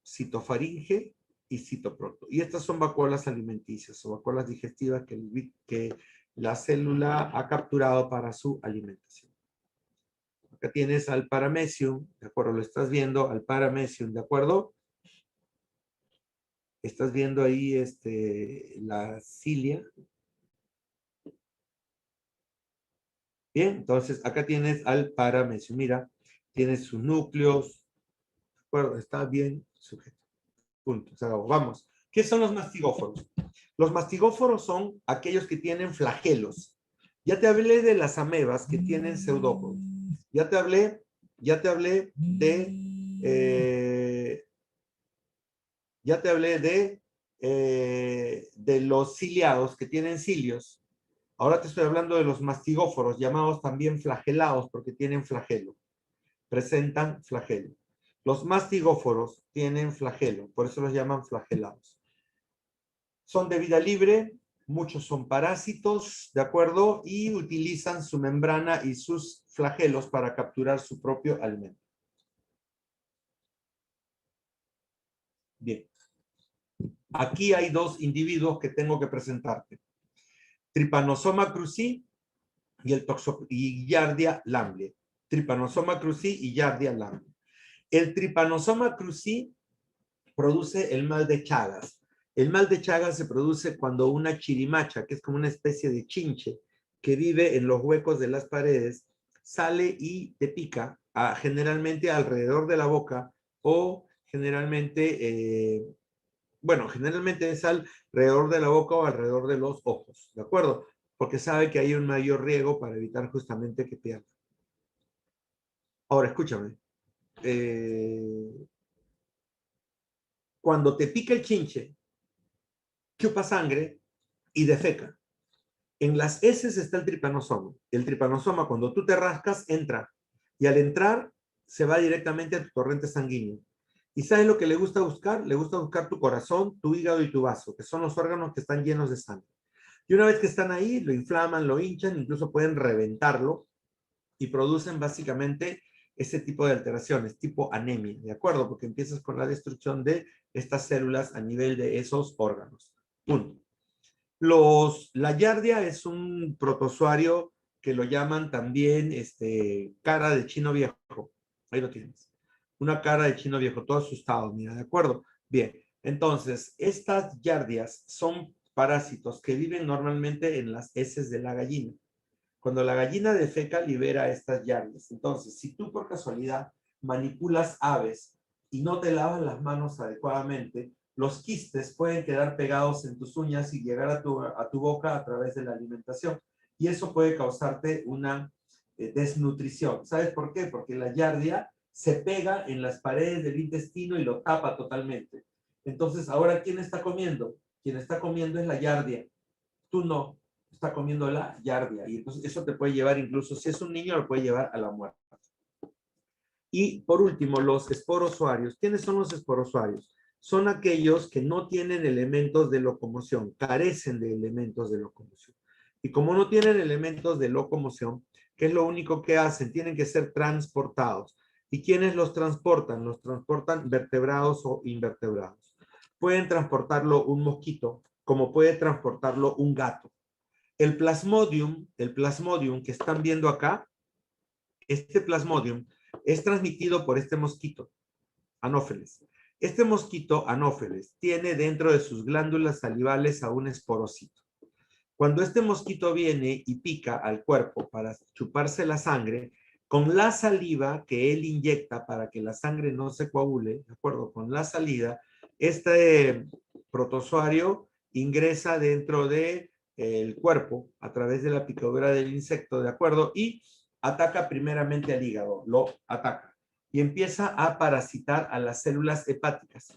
[SPEAKER 2] citofaringe y citoprocto. Y estas son vacuolas alimenticias o vacuolas digestivas que la célula ha capturado para su alimentación. Acá tienes al paramecium, ¿de acuerdo? Lo estás viendo, al paramecium, ¿de acuerdo? Estás viendo ahí la cilia. Bien, entonces acá tienes al paramecium. Mira, tienes sus núcleos. ¿De acuerdo? Está bien sujeto. Punto. Se acabó. Vamos. ¿Qué son los mastigóforos? Los mastigóforos son aquellos que tienen flagelos. Ya te hablé de las amebas que tienen pseudópodos. Ya te hablé de los ciliados que tienen cilios. Ahora te estoy hablando de los mastigóforos, llamados también flagelados, porque tienen flagelo. Presentan flagelo. Los mastigóforos tienen flagelo, por eso los llaman flagelados. Son de vida libre, muchos son parásitos, ¿de acuerdo? Y utilizan su membrana y sus flagelos para capturar su propio alimento. Bien. Aquí hay dos individuos que tengo que presentarte. Trypanosoma cruzi y Giardia lamblia. Trypanosoma cruzi y Giardia lamblia. El Trypanosoma cruzi produce el mal de Chagas. El mal de Chagas se produce cuando una chirimacha, que es como una especie de chinche, que vive en los huecos de las paredes, sale y te pica, generalmente alrededor de la boca o generalmente, generalmente es alrededor de la boca o alrededor de los ojos, ¿de acuerdo? Porque sabe que hay un mayor riego para evitar justamente que pierda. Ahora, escúchame. cuando te pica el chinche, chupa sangre y defeca. En las heces está el tripanosoma. El tripanosoma, cuando tú te rascas, entra. Y al entrar, se va directamente a tu torrente sanguíneo. ¿Y sabes lo que le gusta buscar? Le gusta buscar tu corazón, tu hígado y tu vaso, que son los órganos que están llenos de sangre. Y una vez que están ahí, lo inflaman, lo hinchan, incluso pueden reventarlo y producen básicamente ese tipo de alteraciones, tipo anemia, ¿de acuerdo? Porque empiezas con la destrucción de estas células a nivel de esos órganos. Punto. La Giardia es un protozoario que lo llaman también cara de chino viejo. Ahí lo tienes. Una cara de chino viejo, todo asustado, mira, ¿de acuerdo? Bien, entonces, estas Giardias son parásitos que viven normalmente en las heces de la gallina. Cuando la gallina defeca, libera estas Giardias. Entonces, si tú por casualidad manipulas aves y no te lavas las manos adecuadamente, los quistes pueden quedar pegados en tus uñas y llegar a tu boca a través de la alimentación. Y eso puede causarte una desnutrición. ¿Sabes por qué? Porque la Giardia se pega en las paredes del intestino y lo tapa totalmente. Entonces, ahora, ¿quién está comiendo? Quien está comiendo es la Giardia. Tú no. Está comiendo la Giardia. Y entonces eso te puede llevar, incluso si es un niño, lo puede llevar a la muerte. Y por último, los esporozoarios. ¿Quiénes son los esporozoarios? Son aquellos que no tienen elementos de locomoción, carecen de elementos de locomoción. Y como no tienen elementos de locomoción, ¿qué es lo único que hacen? Tienen que ser transportados. ¿Y quiénes los transportan? Los transportan vertebrados o invertebrados. Pueden transportarlo un mosquito, como puede transportarlo un gato. El plasmodium que están viendo acá, este plasmodium es transmitido por este mosquito, Anófeles. Este mosquito, Anófeles, tiene dentro de sus glándulas salivales a un esporocito. Cuando este mosquito viene y pica al cuerpo para chuparse la sangre, con la saliva que él inyecta para que la sangre no se coagule, ¿de acuerdo? Con la salida, este protozoario ingresa dentro de el cuerpo a través de la picadura del insecto, ¿de acuerdo? Y ataca primeramente al hígado, lo ataca y empieza a parasitar a las células hepáticas.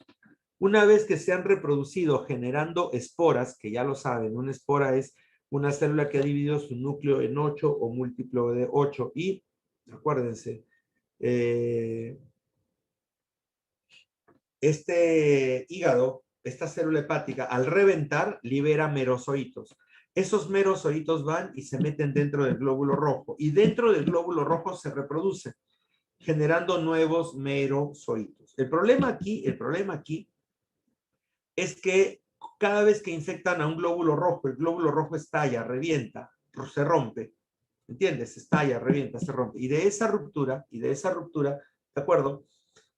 [SPEAKER 2] Una vez que se han reproducido generando esporas, que ya lo saben, una espora es una célula que ha dividido su núcleo en 8 o múltiplo de 8 y, acuérdense, este hígado, esta célula hepática, al reventar, libera merozoitos. Esos merozoitos van y se meten dentro del glóbulo rojo. Y dentro del glóbulo rojo se reproducen, generando nuevos merozoitos. El problema aquí es que cada vez que infectan a un glóbulo rojo, el glóbulo rojo estalla, revienta, se rompe. ¿Entiendes? Estalla, revienta, se rompe. Y de esa ruptura, ¿de acuerdo?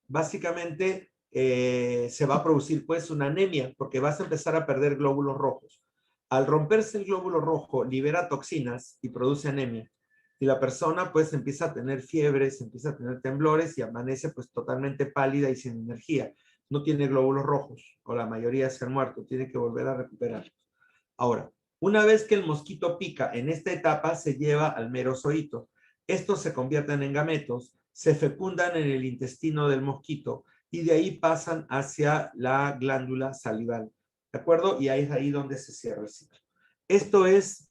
[SPEAKER 2] Básicamente se va a producir pues una anemia porque vas a empezar a perder glóbulos rojos. Al romperse el glóbulo rojo, libera toxinas y produce anemia. Y la persona pues empieza a tener fiebres, empieza a tener temblores y amanece pues totalmente pálida y sin energía. No tiene glóbulos rojos, o la mayoría se han muerto, tiene que volver a recuperarlos. Ahora, una vez que el mosquito pica, en esta etapa se lleva al merozoito. Estos se convierten en gametos, se fecundan en el intestino del mosquito y de ahí pasan hacia la glándula salival. ¿De acuerdo? Y ahí es ahí donde se cierra el ciclo. Esto es,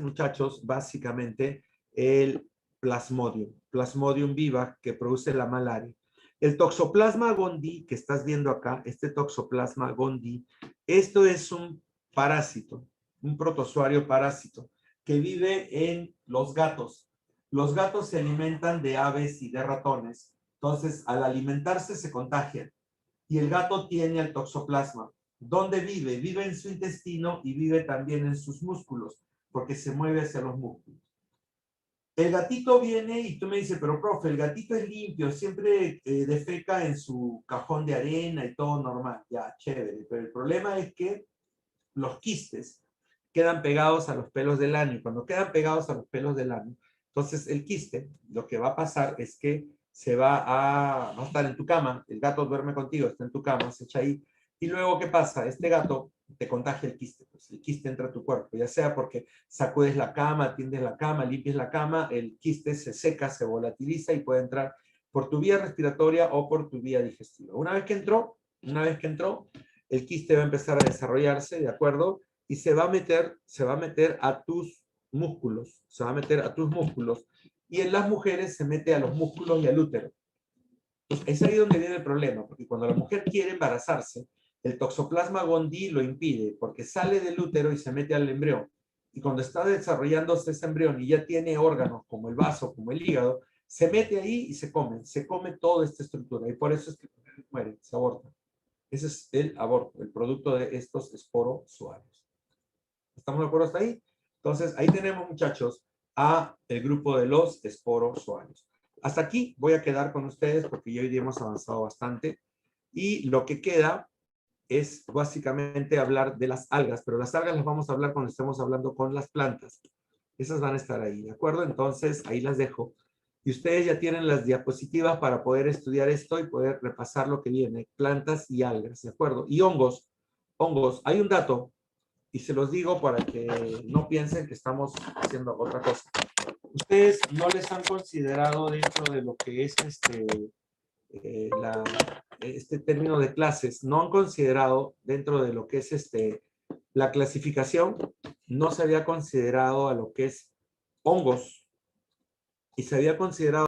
[SPEAKER 2] muchachos, básicamente el Plasmodium vivax que produce la malaria. El Toxoplasma gondii que estás viendo acá, este Toxoplasma gondii, esto es un parásito, un protozoario parásito que vive en los gatos. Los gatos se alimentan de aves y de ratones. Entonces, al alimentarse se contagian. Y el gato tiene el toxoplasma. ¿Dónde vive? Vive en su intestino y vive también en sus músculos, porque se mueve hacia los músculos. El gatito viene y tú me dices, pero profe, el gatito es limpio, siempre defeca en su cajón de arena y todo normal. Ya, chévere. Pero el problema es que los quistes quedan pegados a los pelos del ano. Y cuando quedan pegados a los pelos del ano, entonces el quiste, lo que va a pasar es que va a estar en tu cama, el gato duerme contigo, está en tu cama, se echa ahí, y luego ¿qué pasa? Este gato te contagia el quiste, pues el quiste entra a tu cuerpo, ya sea porque sacudes la cama, tiendes la cama, limpias la cama, el quiste se seca, se volatiliza y puede entrar por tu vía respiratoria o por tu vía digestiva. Una vez que entró, Una vez que entró, el quiste va a empezar a desarrollarse, ¿de acuerdo? Y se va a meter a tus músculos, se va a meter a tus músculos. Y en las mujeres se mete a los músculos y al útero. Entonces, es ahí donde viene el problema, porque cuando la mujer quiere embarazarse, el toxoplasma gondii lo impide, porque sale del útero y se mete al embrión. Y cuando está desarrollándose ese embrión y ya tiene órganos como el vaso, como el hígado, se mete ahí y se come toda esta estructura. Y por eso es que muere, se aborta. Ese es el aborto, el producto de estos esporozoarios. ¿Estamos de acuerdo hasta ahí? Entonces, ahí tenemos, muchachos, a el grupo de los esporozoarios. Hasta aquí voy a quedar con ustedes porque ya hoy día hemos avanzado bastante. Y lo que queda es básicamente hablar de las algas, pero las algas las vamos a hablar cuando estemos hablando con las plantas. Esas van a estar ahí, ¿de acuerdo? Entonces, ahí las dejo. Y ustedes ya tienen las diapositivas para poder estudiar esto y poder repasar lo que viene. Plantas y algas, ¿de acuerdo? Y hongos. Hongos. Hay un dato, y se los digo para que no piensen que estamos haciendo otra cosa. Ustedes no les han considerado dentro de lo que es este término de clases, no han considerado dentro de lo que es la clasificación, no se había considerado a lo que es hongos y se había considerado